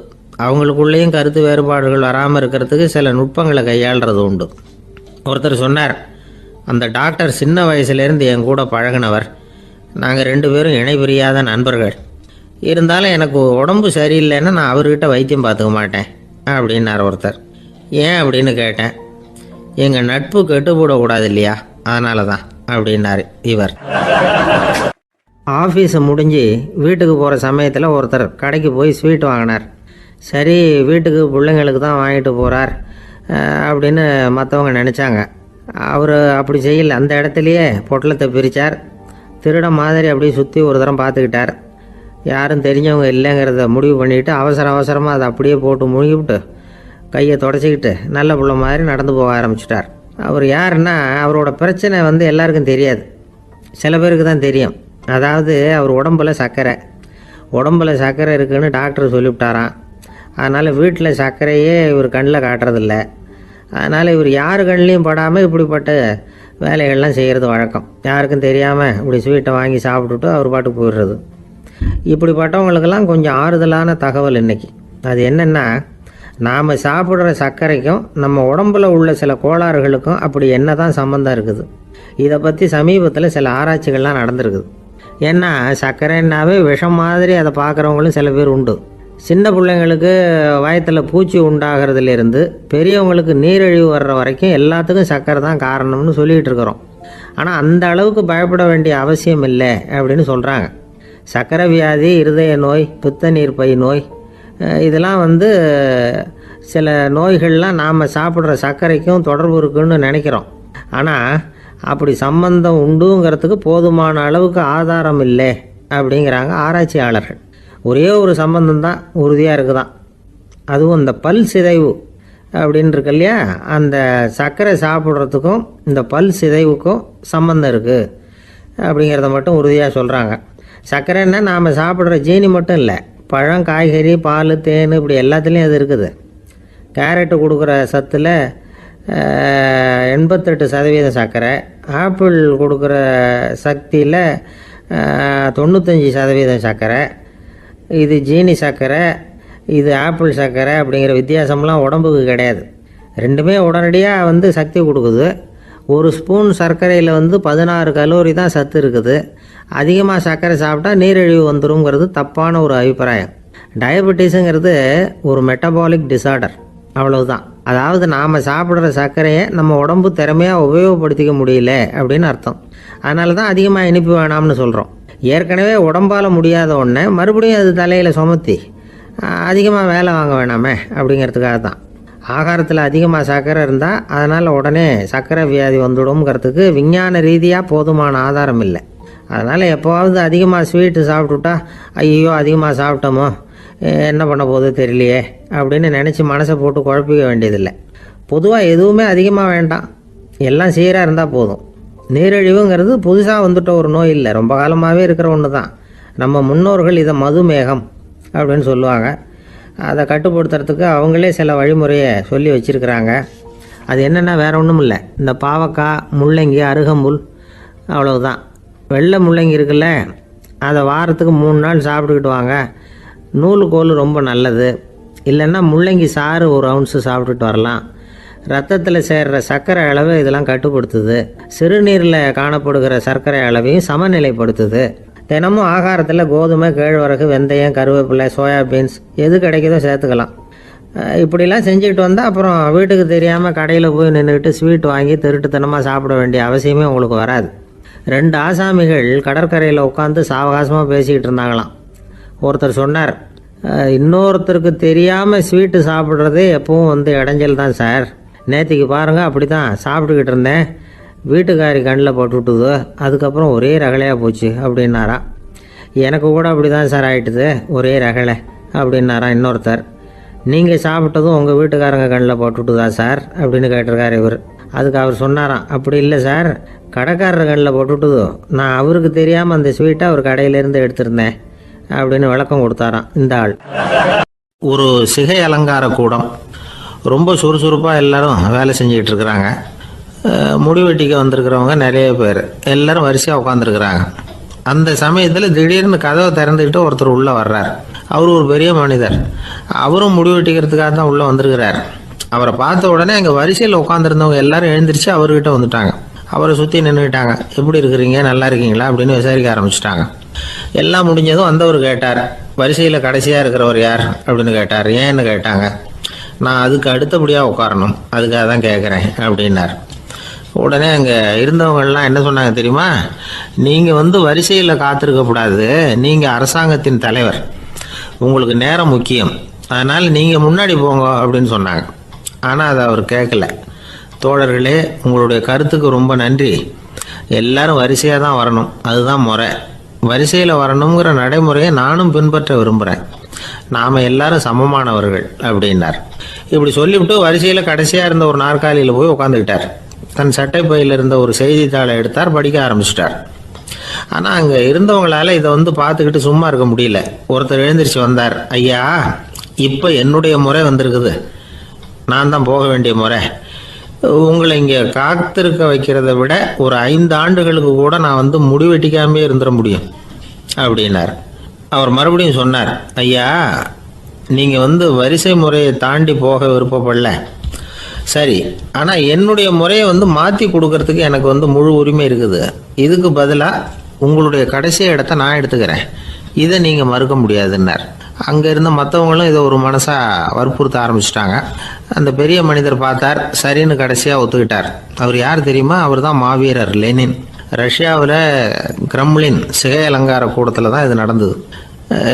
S1: அவங்களுக்குள்ளேயும் கருத்து வேறுபாடுகள் வராமல் இருக்கிறதுக்கு சில நுட்பங்களை கையாளுறது உண்டு. ஒருத்தர் சொன்னார், அந்த டாக்டர் சின்ன வயசுலேருந்து என் கூட பழகினவர், நாங்கள் 2 பேரும் இணை பிரியாத நண்பர்கள். இருந்தாலும் எனக்கு உடம்பு சரியில்லைன்னா நான் அவர்கிட்ட வைத்தியம் பார்த்துக்க மாட்டேன் அப்படின்னார் ஒருத்தர். ஏன் அப்படின்னு கேட்டேன். எங்கள் நட்பு கெட்டுப்படக்கூடாது இல்லையா, அதனால தான் அப்படின்னார் இவர். ஆஃபீஸை முடிஞ்சு வீட்டுக்கு போகிற சமயத்தில் ஒருத்தர் கடைக்கு போய் ஸ்வீட் வாங்கினார். சரி, வீட்டுக்கு பிள்ளைங்களுக்கு தான் வாங்கிட்டு போகிறார் அப்படின்னு மற்றவங்க நினச்சாங்க. அவர் அப்படி செய்யல. அந்த இடத்துலையே பொட்டலத்தை பிரித்தார். திருட மாதிரி அப்படியே சுற்றி ஒரு தரம் பார்த்துக்கிட்டார். யாரும் தெரிஞ்சவங்க இல்லைங்கிறத முடிவு பண்ணிவிட்டு அவசரமாக அதை அப்படியே போட்டு முழுகிவிட்டு கையை தொடச்சிக்கிட்டு நல்ல பிள்ளை மாதிரி நடந்து போக ஆரம்பிச்சிட்டார். அவர் யாருன்னா, அவரோட பிரச்சனை எல்லாருக்கும் தெரியாது, சில பேருக்கு தான் தெரியும். அதாவது அவர் உடம்பில் சர்க்கரை இருக்குதுன்னு டாக்டர் சொல்லிவிட்டாராம். அதனால் வீட்டில் சர்க்கரையே இவர் கண்ணில் காட்டுறதில்ல. அதனால் இவர் யார் கண்ணிலையும் படாமல் இப்படிப்பட்ட வேலைகள்லாம் செய்கிறது வழக்கம். யாருக்கும் தெரியாமல் இப்படி ஸ்வீட்டை வாங்கி சாப்பிட்டுட்டு அவர் பாட்டுக்கு போயிடுறது. இப்படிப்பட்டவங்களுக்கெல்லாம் கொஞ்சம் ஆறுதலான தகவல் இன்றைக்கி. அது என்னென்னா, நாம் சாப்பிட்ற சர்க்கரைக்கும் நம்ம உடம்பில் உள்ள சில கோளாறுகளுக்கும் அப்படி என்ன தான் சம்மந்தம் இருக்குது. இதை பற்றி சமீபத்தில் சில ஆராய்ச்சிகள்லாம் நடந்திருக்குது. ஏன்னா சர்க்கரைன்னாவே விஷம் மாதிரி அதை பார்க்குறவங்களும் சில பேர் உண்டு. சின்ன பிள்ளைங்களுக்கு வயத்தில் பூச்சி உண்டாகிறதுலேருந்து பெரியவங்களுக்கு நீரிழிவு வர்ற வரைக்கும் எல்லாத்துக்கும் சர்க்கரை தான் காரணம்னு சொல்லிகிட்டு இருக்கிறோம். ஆனால் அந்த அளவுக்கு பயப்பட வேண்டிய அவசியம் இல்லை அப்படின்னு சொல்கிறாங்க. சர்க்கரை வியாதி, இருதய நோய், பித்த நீர்ப்பை நோய், இதெல்லாம் சில நோய்கள்லாம் நாம் சாப்பிட்ற சர்க்கரைக்கும் தொடர்பு இருக்குன்னு நினைக்கிறோம். ஆனால் அப்படி சம்பந்தம் உண்டுங்கிறதுக்கு போதுமான அளவுக்கு ஆதாரம் இல்லை அப்படிங்கிறாங்க ஆராய்ச்சியாளர்கள். ஒரே ஒரு சம்பந்தம் தான் உறுதியாக இருக்குதான். அதுவும் இந்த பல் சிதைவு அப்படின்னு இருக்கு இல்லையா, அந்த சர்க்கரை சாப்பிட்றதுக்கும் இந்த பல் சிதைவுக்கும் சம்மந்தம் இருக்குது அப்படிங்கிறத மட்டும் உறுதியாக சொல்கிறாங்க. சர்க்கரைன்னா நாம் சாப்பிட்ற ஜீனி மட்டும் இல்லை, பழம், காய்கறி, பால், தேன், இப்படி எல்லாத்துலேயும் அது இருக்குது. கேரட்டு கொடுக்குற சத்தில் 88% சர்க்கரை, ஆப்பிள் கொடுக்குற சக்தியில் 95% சர்க்கரை. இது ஜீனி சர்க்கரை, இது ஆப்பிள் சர்க்கரை அப்படிங்கிற வித்தியாசம்லாம் உடம்புக்கு கிடையாது. ரெண்டுமே உடனடியாக சக்தி கொடுக்குது. ஒரு ஸ்பூன் சர்க்கரையில் 16 கலோரி தான் சத்து இருக்குது. அதிகமாக சர்க்கரை சாப்பிட்டா நீரிழிவு வந்துருங்கிறது தப்பான ஒரு அபிப்பிராயம். டயபெட்டிஸுங்கிறது ஒரு மெட்டபாலிக் டிசார்டர், அவ்வளவுதான். அதாவது நாம் சாப்பிட்ற சர்க்கரையை நம்ம உடம்பு திறமையாக உபயோகப்படுத்திக்க முடியல அப்படின்னு அர்த்தம். அதனால தான் அதிகமாக இனிப்பு வேணாம்னு சொல்கிறோம். ஏற்கனவே உடம்பால் முடியாத ஒன்றை மறுபடியும் அது தலையில் சுமத்தி அதிகமாக வேலை வாங்க வேணாமே அப்படிங்கிறதுக்காக தான். ஆகாரத்தில் அதிகமாக சர்க்கரை இருந்தால் அதனால் உடனே சர்க்கரை வியாதி வந்துடும்ங்கிறதுக்கு விஞ்ஞான ரீதியாக போதுமான ஆதாரம் இல்லை. அதனால் எப்போவாவது அதிகமாக ஸ்வீட்டு சாப்பிட்டுட்டா ஐயோ அதிகமாக சாப்பிட்டோமோ என்ன பண்ண போகுது தெரியலையே அப்படின்னு நினச்சி மனசை போட்டு குழப்பிக்க வேண்டியதில்லை. பொதுவாக எதுவுமே அதிகமாக வேண்டாம், எல்லாம் சீராக இருந்தால் போதும். நீரிழிவுங்கிறது புதுசாக வந்துட்ட ஒரு நோய் இல்லை, ரொம்ப காலமாகவே இருக்கிற ஒன்று தான். நம்ம முன்னோர்கள் இதை மதுமேகம் அப்படின்னு சொல்லுவாங்க. அதை கட்டுப்படுத்துறதுக்கு அவங்களே சில வழிமுறையை சொல்லி வச்சுருக்கிறாங்க. அது என்னென்னா வேறு ஒன்றும் இல்லை, இந்த பாவக்காய், முள்ளங்கி, அருகம்புல், அவ்வளவுதான். வெள்ளை முள்ளங்கி இருக்குல்ல, அதை வாரத்துக்கு 3 நாள் சாப்பிட்டுக்கிட்டு வாங்க. நூலுக்கோல் ரொம்ப நல்லது. இல்லைன்னா முள்ளங்கி சாறு 1 ounce சாப்பிட்டுட்டு வரலாம். ரத்தத்தில் சேர்கிற சர்க்கரை அளவை இதெல்லாம் கட்டுப்படுத்துது. சிறுநீரில் காணப்படுகிற சர்க்கரை அளவையும் சமநிலைப்படுத்துது. தினமும் ஆகாரத்தில் கோதுமை, கேழ்வரகு, வெந்தயம், கருவேப்பிலை, சோயாபீன்ஸ் எது கிடைக்குதோ சேர்த்துக்கலாம். இப்படிலாம் செஞ்சுக்கிட்டு வந்தால் அப்புறம் வீட்டுக்கு தெரியாமல் கடையில் போய் நின்றுக்கிட்டு ஸ்வீட் வாங்கி திருட்டுத்தனமாக சாப்பிட வேண்டிய அவசியமே உங்களுக்கு வராது. 2 ஆசாமிகள் கடற்கரையில் உட்காந்து சாவகாசமாக பேசிக்கிட்டு இருந்தாங்களாம். ஒருத்தர் சொன்னார், இன்னொருத்தருக்கு தெரியாமல் ஸ்வீட்டு சாப்பிட்றதே எப்பவும் இடைஞ்சல் தான் சார். நேற்றுக்கு பாருங்கள் அப்படி தான் சாப்பிட்டுக்கிட்டு இருந்தேன், வீட்டுக்காரி கண்ணில் போட்டுவிட்டுது, அதுக்கப்புறம் ஒரே ரகலையாக போச்சு அப்படின்னாரா. எனக்கு கூட அப்படி தான் சார் ஆகிட்டுது, ஒரே ரகலை அப்படின்னாரா இன்னொருத்தர். நீங்கள் சாப்பிட்டதும் உங்கள் வீட்டுக்காரங்க கண்ணில் போட்டுவிட்டுதா சார் அப்படின்னு கேட்டிருக்காரு இவர். அதுக்கு அவர் சொன்னாராம், அப்படி இல்லை சார், கடைக்காரர் கண்ணில் போட்டுவிட்டுதோ, நான் அவருக்கு தெரியாமல் அந்த ஸ்வீட்டை அவர் கடையிலேருந்து எடுத்திருந்தேன் அப்படின்னு விளக்கம் கொடுத்தாராம் இந்த ஆள். ஒரு சிகை அலங்கார கூடம், ரொம்ப சுறுசுறுப்பாக எல்லாரும் வேலை செஞ்சுக்கிட்டு இருக்கிறாங்க. முடிவெட்டிக்க வந்திருக்கிறவங்க நிறைய பேர், எல்லாரும் வரிசையாக உட்காந்துருக்குறாங்க. அந்த சமயத்தில் திடீர்னு கதவை திறந்துக்கிட்டு ஒருத்தர் உள்ளே வர்றார். அவர் ஒரு பெரிய மனிதர், அவரும் முடிவெட்டிக்கிறதுக்காக தான் உள்ளே வந்திருக்கிறார். அவரை பார்த்த உடனே அங்கே வரிசையில் உட்காந்துருந்தவங்க எல்லாரும் எழுந்திரிச்சு அவர்கிட்ட வந்துட்டாங்க. அவரை சுற்றி நின்றுக்கிட்டாங்க. எப்படி இருக்கிறீங்க, நல்லா இருக்கீங்களா அப்படின்னு விசாரிக்க ஆரம்பிச்சிட்டாங்க. எல்லாம் முடிஞ்சதும் வந்தவர் கேட்டார், வரிசையில் கடைசியாக இருக்கிறவர் யார் அப்படின்னு கேட்டார். ஏன்னு கேட்டாங்க. நான் அதுக்கு அடுத்தபடியாக உட்காரணும், அதுக்காக தான் கேட்குறேன் அப்படின்னார். உடனே அங்கே இருந்தவங்கள்லாம் என்ன சொன்னாங்க தெரியுமா, நீங்கள் வரிசையில் காத்திருக்கக்கூடாது, நீங்கள் அரசாங்கத்தின் தலைவர், உங்களுக்கு நேரம் முக்கியம், அதனால் நீங்கள் முன்னாடி போங்க அப்படின்னு சொன்னாங்க. ஆனால் அதை அவர் கேட்கல. தோழர்களே, உங்களுடைய கருத்துக்கு ரொம்ப நன்றி. எல்லாரும் வரிசையாக தான் வரணும், அதுதான் முறை. வரிசையில் வரணுங்கிற நடைமுறையை நானும் பின்பற்ற விரும்புகிறேன். நாம் எல்லாரும் சமமானவர்கள் அப்படின்னார். இப்படி சொல்லிவிட்டு வரிசையில் கடைசியாக இருந்த ஒரு நாற்காலியில் போய் உட்காந்துக்கிட்டார். தன் சட்டை பையில் இருந்த ஒரு செய்தித்தாளை எடுத்தார், படிக்க ஆரம்பிச்சிட்டார். ஆனால் அங்கே இருந்தவங்களால இதை பார்த்துக்கிட்டு சும்மா இருக்க முடியல. ஒருத்தர் எழுந்திரிச்சு வந்தார். ஐயா, இப்போ என்னுடைய முறை வந்திருக்குது, நான் தான் போக வேண்டிய முறை. உங்களை இங்கே காத்திருக்க வைக்கிறத விட ஒரு 5 ஆண்டுகளுக்கு கூட நான் முடிவெட்டிக்காமே இருந்துட முடியும் அப்படின்னார். அவர் மறுபடியும் சொன்னார், ஐயா, நீங்கள் வரிசை முறையை தாண்டி போக விருப்பப்படல, சரி, ஆனால் என்னுடைய முறையை மாற்றி கொடுக்கறதுக்கு எனக்கு முழு உரிமை இருக்குது. இதுக்கு பதிலாக உங்களுடைய கடைசி இடத்த நான் எடுத்துக்கிறேன், இதை நீங்கள் மறுக்க முடியாதுன்னார். அங்கே இருந்த மற்றவங்களும் இதை ஒரு மனசாக வற்புறுத்த ஆரம்பிச்சிட்டாங்க. அந்த பெரிய மனிதர் பார்த்தார், சரின்னு கடைசியாக ஒத்துக்கிட்டார். அவர் யார் தெரியுமா? அவர் தான் மாவீரர் லெனின். ரஷ்யாவில் கிரெம்ளின் சிகை அலங்கார கூடத்தில் தான் இது நடந்தது.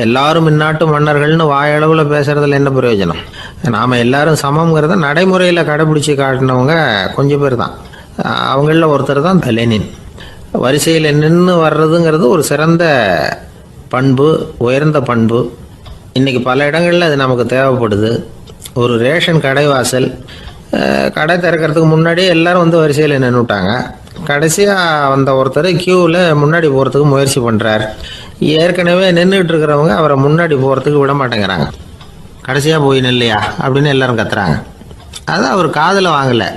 S1: எல்லாரும் இந்நாட்டு மன்னர்கள்னு வாயளவில் பேசுறதுல என்ன பிரயோஜனம்? நாம் எல்லாரும் சமங்கிறத நடைமுறையில் கடைபிடிச்சி காட்டினவங்க கொஞ்சம் பேர் தான். அவங்களில் ஒருத்தர் தான் லெனின். வரிசையில் நின்று வர்றதுங்கிறது ஒரு சிறந்த பண்பு, உயர்ந்த பண்பு. இன்றைக்கி பல இடங்களில் அது நமக்கு தேவைப்படுது.
S2: ஒரு ரேஷன் கடை வாசல். கடை திறக்கிறதுக்கு முன்னாடி எல்லாரும் வந்து வரிசையில் நின்றுட்டாங்க. கடைசியாக வந்த ஒருத்தர் க்யூவில் முன்னாடி போகிறதுக்கு முயற்சி பண்ணுறார். ஏற்கனவே நின்றுட்டு இருக்கிறவங்க அவரை முன்னாடி போகிறதுக்கு விட மாட்டேங்கிறாங்க. கடைசியாக போய் நில்லையா அப்படின்னு எல்லாரும் கத்துறாங்க. அது அவர் காதில் வாங்கலை.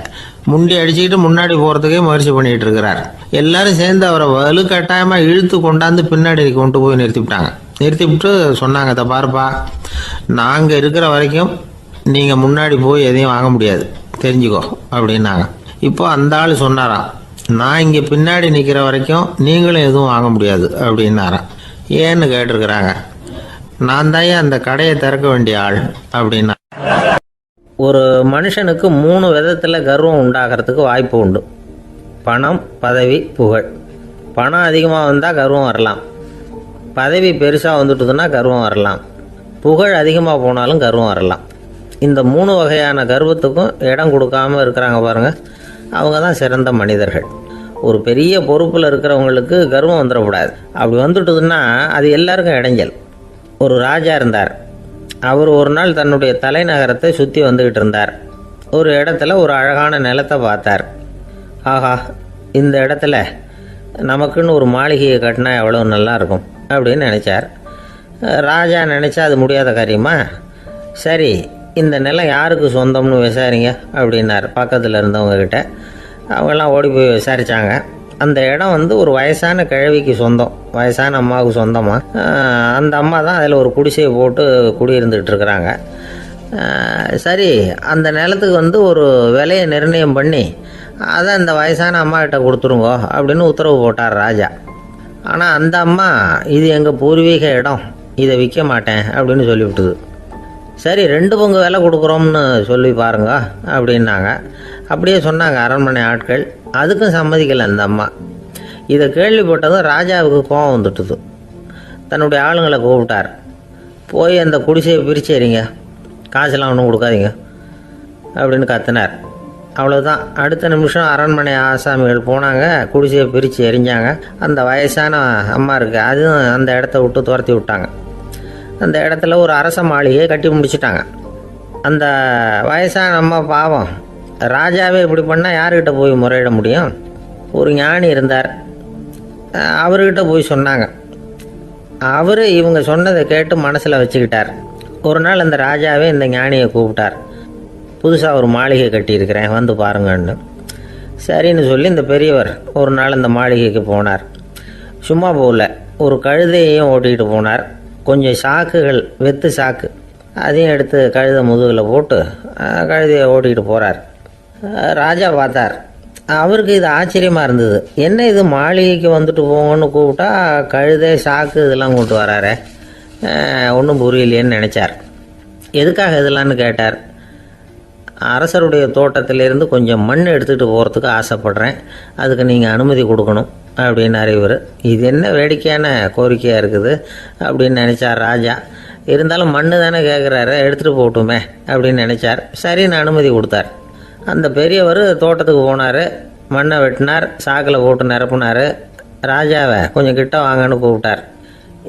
S2: முண்டி அடிச்சுக்கிட்டு முன்னாடி போகிறதுக்கே முயற்சி பண்ணிகிட்டு இருக்கிறார். எல்லாரும் சேர்ந்து அவரை வலுக்கட்டாயமாக இழுத்து கொண்டாந்து பின்னாடி கொண்டு போய் நிறுத்திவிட்டாங்க. நிறுத்திவிட்டு சொன்னாங்க, இதை பாருப்பா, நாங்கள் இருக்கிற வரைக்கும் நீங்கள் முன்னாடி போய் எதையும் வாங்க முடியாது, தெரிஞ்சுக்கோ அப்படின்னாங்க. இப்போ அந்த ஆள் சொன்னாராம், நான் இங்கே பின்னாடி நிற்கிற வரைக்கும் நீங்களும் எதுவும் வாங்க முடியாது அப்படின்னாராம். ஏன்னு கேட்டிருக்கிறாங்க. நான் தான் அந்த கடையை திறக்க வேண்டிய ஆள் அப்படின்னா.
S1: ஒரு மனுஷனுக்கு 3 விதத்தில் கர்வம் உண்டாகிறதுக்கு வாய்ப்பு உண்டு. பணம், பதவி, புகழ். பணம் அதிகமாக வந்தால் கர்வம் வரலாம். பதவி பெருசாக வந்துட்டுதுன்னா கர்வம் வரலாம். புகழ் அதிகமாக போனாலும் கர்வம் வரலாம். இந்த 3 வகையான கர்வத்துக்கும் இடம் கொடுக்காமல் இருக்கிறாங்க பாருங்கள், அவங்க தான் சிறந்த மனிதர்கள். ஒரு பெரிய பொறுப்பில் இருக்கிறவங்களுக்கு கர்வம் வந்துடக்கூடாது. அப்படி வந்துட்டுதுன்னா அது எல்லாருக்கும் இடைஞ்சல். ஒரு ராஜா இருந்தார். அவர் ஒரு நாள் தன்னுடைய தலைநகரத்தை சுற்றி வந்துக்கிட்டு இருந்தார். ஒரு இடத்துல ஒரு அழகான நிலத்தை பார்த்தார். ஆஹா, இந்த இடத்துல நமக்குன்னு ஒரு மாளிகையை கட்டினா எவ்வளோ நல்லா இருக்கும் அப்படின்னு நினச்சார். ராஜா நினச்சா அது முடியாத காரியமா? சரி, இந்த நிலம் யாருக்கு சொந்தம்னு விசாரிங்க அப்படின்னார் பக்கத்தில் இருந்தவங்கக்கிட்ட. அவங்கெல்லாம் ஓடி போய் விசாரித்தாங்க. அந்த இடம் வந்து ஒரு வயசான கிழவிக்கு சொந்தம், வயசான அம்மாவுக்கு சொந்தமாக. அந்த அம்மா தான் அதில் ஒரு குடிசையை போட்டு குடியிருந்துக்கிட்டு இருக்கிறாங்க. சரி, அந்த நிலத்துக்கு வந்து ஒரு விலையை நிர்ணயம் பண்ணி அதை அந்த வயசான அம்மாக்கிட்ட கொடுத்துருங்கோ அப்படின்னு உத்தரவு போட்டார் ராஜா. ஆனால் அந்த அம்மா, இது எங்கள் பூர்வீக இடம், இதை விற்க மாட்டேன் அப்படின்னு சொல்லிவிட்டுது. சரி, 2 பங்கு விலை கொடுக்குறோம்னு சொல்லி பாருங்க அப்படின்னாங்க. அப்படியே சொன்னாங்க அரண்மனை ஆட்கள். அதுக்கும் சம்மதிக்கலை அந்த அம்மா. இதை கேள்விப்பட்டதும் ராஜாவுக்கு கோபம் வந்துட்டுது. தன்னுடைய ஆளுங்களை கூப்பிட்டார். போய் அந்த குடிசையை பிரித்து எறிங்க, காசெல்லாம் ஒன்றும் கொடுக்காதீங்க அப்படின்னு கத்தினார். அவ்வளோதான். அடுத்த நிமிஷம் அரண்மனை ஆசாமிகள் போனாங்க, குடிசையை பிரித்து எரிஞ்சாங்க. அந்த வயசான அம்மா இருக்குது, அதுவும் அந்த இடத்த விட்டு துரத்தி விட்டாங்க. அந்த இடத்துல ஒரு அரச மாளிகையை கட்டி முடிச்சிட்டாங்க. அந்த வயசான அம்மா பாவம், ராஜாவே இப்படி பண்ணால் யார்கிட்ட போய் முறையிட முடியும்? ஒரு ஞானி இருந்தார், அவர்கிட்ட போய் சொன்னாங்க. அவர் இவங்க சொன்னதை கேட்டு மனசில் வச்சுக்கிட்டார். ஒரு நாள் அந்த ராஜாவே இந்த ஞானியை கூப்பிட்டார். புதுசாக ஒரு மாளிகை கட்டியிருக்கிறேன், வந்து பாருங்கன்னு. சரின்னு சொல்லி இந்த பெரியவர் ஒரு நாள் இந்த மாளிகைக்கு போனார். சும்மா போகல, ஒரு கழுதையையும் ஓட்டிகிட்டு போனார். கொஞ்சம் சாக்குகள், வெத்து சாக்கு, அதையும் எடுத்து கழுதை முதுகில் போட்டு கழுதையை ஓட்டிகிட்டு போகிறார். ராஜா பார்த்தார். அவருக்கு இது ஆச்சரியமாக இருந்தது. என்ன இது, மாளிகைக்கு வந்துட்டு போங்கன்னு கூப்பிட்டா கழுதை, சாக்கு இதெல்லாம் கொண்டு வராரே, ஒன்றும் புரியலையேன்னு நினச்சார். எதுக்காக இதெல்லாம்னு கேட்டார். அரசருடைய தோட்டத்திலேருந்து கொஞ்சம் மண் எடுத்துகிட்டு போகிறதுக்கு ஆசைப்பட்றேன், அதுக்கு நீங்கள் அனுமதி கொடுக்கணும் அப்படின்னாரு இவர். இது என்ன வேடிக்கையான கோரிக்கையாக இருக்குது அப்படின்னு நினச்சார் ராஜா. இருந்தாலும் மண்ணு தானே கேட்குறாரு, எடுத்துகிட்டு போகட்டுமே அப்படின்னு நினச்சார். சரின்னு அனுமதி கொடுத்தார். அந்த பெரியவர் தோட்டத்துக்கு போனார், மண்ணை வெட்டினார், சாக்கில் போட்டு நிரப்புனார். ராஜாவை கொஞ்சம் கிட்ட வாங்கன்னு கூப்பிட்டார்.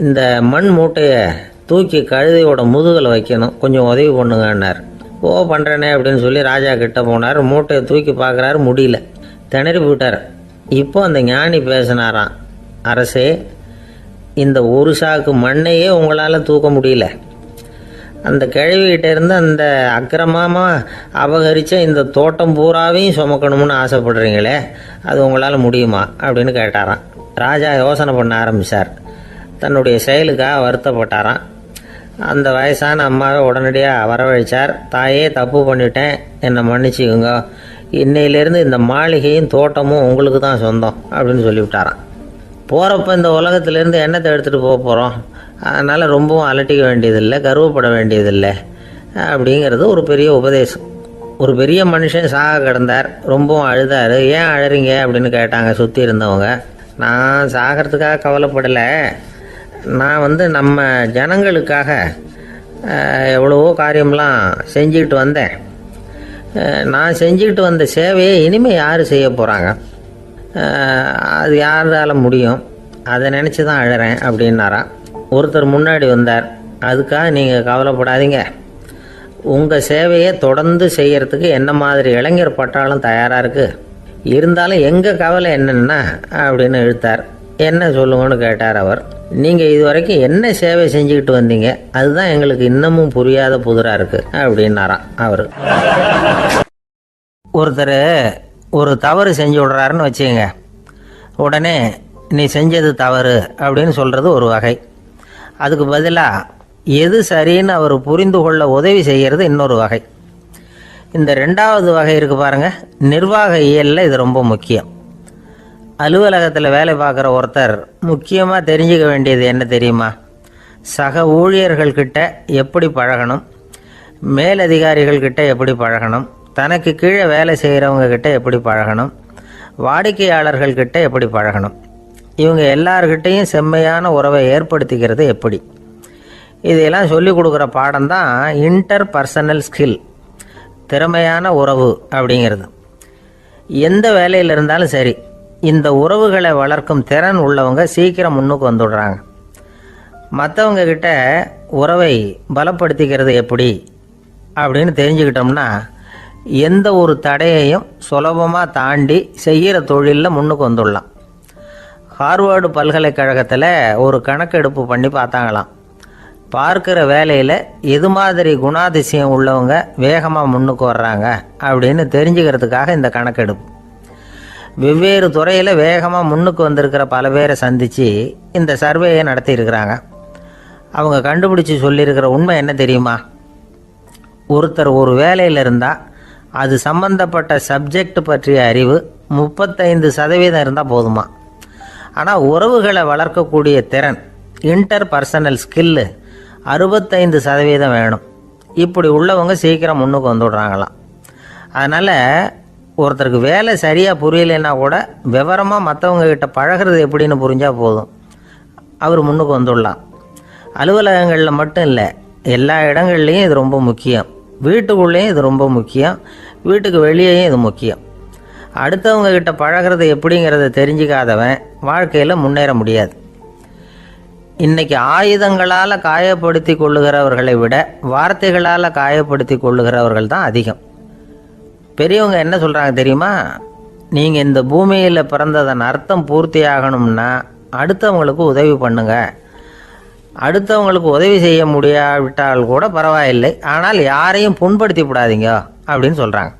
S1: இந்த மண் மூட்டையை தூக்கி கழுதையோட முதுகில் வைக்கணும், கொஞ்சம் உதவி பண்ணுங்கன்னார். ஓ, பண்ணுறேனே அப்படின்னு சொல்லி ராஜா கிட்ட போனார். மூட்டையை தூக்கி பார்க்குறாரு, முடியல, திணறி போயிட்டார். இப்போ அந்த ஞானி பேசினாராம். அரசே, இந்த ஒரு சாக்கு மண்ணையே உங்களால் தூக்க முடியல, அந்த கிழவிகிட்ட இருந்து அந்த அக்கிரமமாக அபகரித்த இந்த தோட்டம் பூராவையும் சுமக்கணும்னு ஆசைப்படுறீங்களே, அது உங்களால் முடியுமா அப்படின்னு கேட்டாராம். ராஜா யோசனை பண்ண ஆரம்பித்தார். தன்னுடைய செயலுக்காக வருத்தப்பட்டாராம். அந்த வயசான அம்மாவை உடனடியாக வரவழைச்சார். தாயே, தப்பு பண்ணிட்டேன், என்னை மன்னிச்சுக்குங்க, இன்னையிலேருந்து இந்த மாளிகையும் தோட்டமும் உங்களுக்கு தான் சொந்தம் அப்படின்னு சொல்லிவிட்டாராம். போகிறப்ப இந்த உலகத்திலேருந்து எண்ணத்தை எடுத்துகிட்டு போக போகிறோம், அதனால் ரொம்பவும் அலட்டிக்க வேண்டியதில்லை, கர்வப்பட வேண்டியதில்லை அப்படிங்கிறது ஒரு பெரிய உபதேசம். ஒரு பெரிய மனுஷன் சாக கிடந்தார், ரொம்பவும் அழுதார். ஏன் அழறீங்க அப்படின்னு கேட்டாங்க சுற்றி இருந்தவங்க. நான் சாகிறதுக்காக கவலைப்படலை, நான் நம்ம ஜனங்களுக்காக எவ்வளவோ காரியம்லாம் செஞ்சுக்கிட்டு வந்தேன். நான் செஞ்சுக்கிட்டு வந்த சேவையை இனிமேல் யார் செய்ய போகிறாங்க, அது யாரால் முடியும், அதை நினச்சி தான் அழறேன் அப்படின்னாராம். ஒருத்தர் முன்னாடி வந்தார். அதுக்காக நீங்கள் கவலைப்படாதீங்க, உங்கள் சேவையை தொடர்ந்து செய்யறதுக்கு என்ன மாதிரி இளைஞர் பட்டாளம் தயாராக இருக்குது. இருந்தாலும் எங்கள் கவலை என்னென்னா அப்படின்னு இழுத்தார். என்ன சொல்லுங்கன்னு கேட்டார் அவர். நீங்கள் இதுவரைக்கும் என்ன சேவை செஞ்சுக்கிட்டு வந்தீங்க, அதுதான் எங்களுக்கு இன்னமும் புரியாத புதிராக இருக்குது அப்படின்னாராம் அவர். ஒருத்தர் ஒரு தவறு செஞ்சு விடுறாருன்னு வச்சுக்கங்க, உடனே நீ செஞ்சது தவறு அப்படின்னு சொல்கிறது ஒரு வகை. அதுக்கு பதிலாக எது சரின்னு அவர் புரிந்து கொள்ள உதவி செய்கிறது இன்னொரு வகை. இந்த ரெண்டாவது வகை இருக்குது பாருங்கள், நிர்வாக இயலில் இது ரொம்ப முக்கியம். அலுவலகத்தில் வேலை பார்க்குற ஒருத்தர் முக்கியமாக தெரிஞ்சுக்க வேண்டியது என்ன தெரியுமா? சக ஊழியர்கள்கிட்ட எப்படி பழகணும், மேலதிகாரிகள்கிட்ட எப்படி பழகணும், தனக்கு கீழே வேலை செய்கிறவங்க கிட்ட எப்படி பழகணும், வாடிக்கையாளர்கள்கிட்ட எப்படி பழகணும், இவங்க எல்லார்கிட்டையும் செம்மையான உறவை ஏற்படுத்திக்கிறது எப்படி. இதையெல்லாம் சொல்லிக் கொடுக்குற பாடம் தான் இன்டர் பர்சனல் ஸ்கில், திறமையான உறவு அப்படிங்கிறது. எந்த வேலையில் இருந்தாலும் சரி, இந்த உறவுகளை வளர்க்கும் திறன் உள்ளவங்க சீக்கிரம் முன்னுக்கு வந்துடுறாங்க. மற்றவங்க கிட்ட உறவை பலப்படுத்திக்கிறது எப்படி அப்படின்னு தெரிஞ்சுக்கிட்டோம்னா எந்த ஒரு தடையையும் சுலபமாக தாண்டி செய்கிற தொழிலில் முன்னுக்கு வந்துடலாம். ஹார்வர்டு பல்கலைக்கழகத்தில் ஒரு கணக்கெடுப்பு பண்ணி பார்த்தாங்களாம். பார்க்குற வேலையில் எது மாதிரி குணாதிசயம் உள்ளவங்க வேகமாக முன்னுக்கு வர்றாங்க அப்படின்னு தெரிஞ்சுக்கிறதுக்காக இந்த கணக்கெடுப்பு. வெவ்வேறு துறையில் வேகமாக முன்னுக்கு வந்திருக்கிற பல பேரை சந்தித்து இந்த சர்வேயை நடத்தியிருக்கிறாங்க. அவங்க கண்டுபிடிச்சி சொல்லியிருக்கிற உண்மை என்ன தெரியுமா? ஒருத்தர் ஒரு வேலையில் இருந்தால் அது சம்பந்தப்பட்ட சப்ஜெக்ட் பற்றிய அறிவு 35% இருந்தால் போதுமா. ஆனால் உறவுகளை வளர்க்கக்கூடிய திறன், இன்டர் பர்சனல் ஸ்கில்லு 65% வேணும். இப்படி உள்ளவங்க சீக்கிரம் முன்னுக்கு வந்துவிடுறாங்களாம். அதனால் ஒருத்தருக்கு வேலை சரியாக புரியலைன்னா கூட விவரமாக மற்றவங்க கிட்ட பழகிறது எப்படின்னு புரிஞ்சால் போதும், அவர் முன்னுக்கு வந்துடலாம். அலுவலகங்களில் மட்டும் இல்லை, எல்லா இடங்கள்லையும் இது ரொம்ப முக்கியம். வீட்டுக்குள்ளேயும் இது ரொம்ப முக்கியம், வீட்டுக்கு வெளியேயும் இது முக்கியம். அடுத்தவங்க கிட்ட பழகிறது எப்படிங்கிறத தெரிஞ்சிக்காதவன் வாழ்க்கையில் முன்னேற முடியாது. இன்றைக்கி ஆயுதங்களால் காயப்படுத்தி கொள்ளுகிறவர்களை விட வார்த்தைகளால் காயப்படுத்தி கொள்ளுகிறவர்கள் தான் அதிகம். பெரியவங்க என்ன சொல்கிறாங்க தெரியுமா? நீங்கள் இந்த பூமியில் பிறந்ததன் அர்த்தம் பூர்த்தி ஆகணும்னா அடுத்தவங்களுக்கு உதவி பண்ணுங்க. அடுத்தவங்களுக்கு உதவி செய்ய முடியாவிட்டால் கூட பரவாயில்லை, ஆனால் யாரையும் புண்படுத்தி விடாதீங்க அப்படின்னு சொல்கிறாங்க.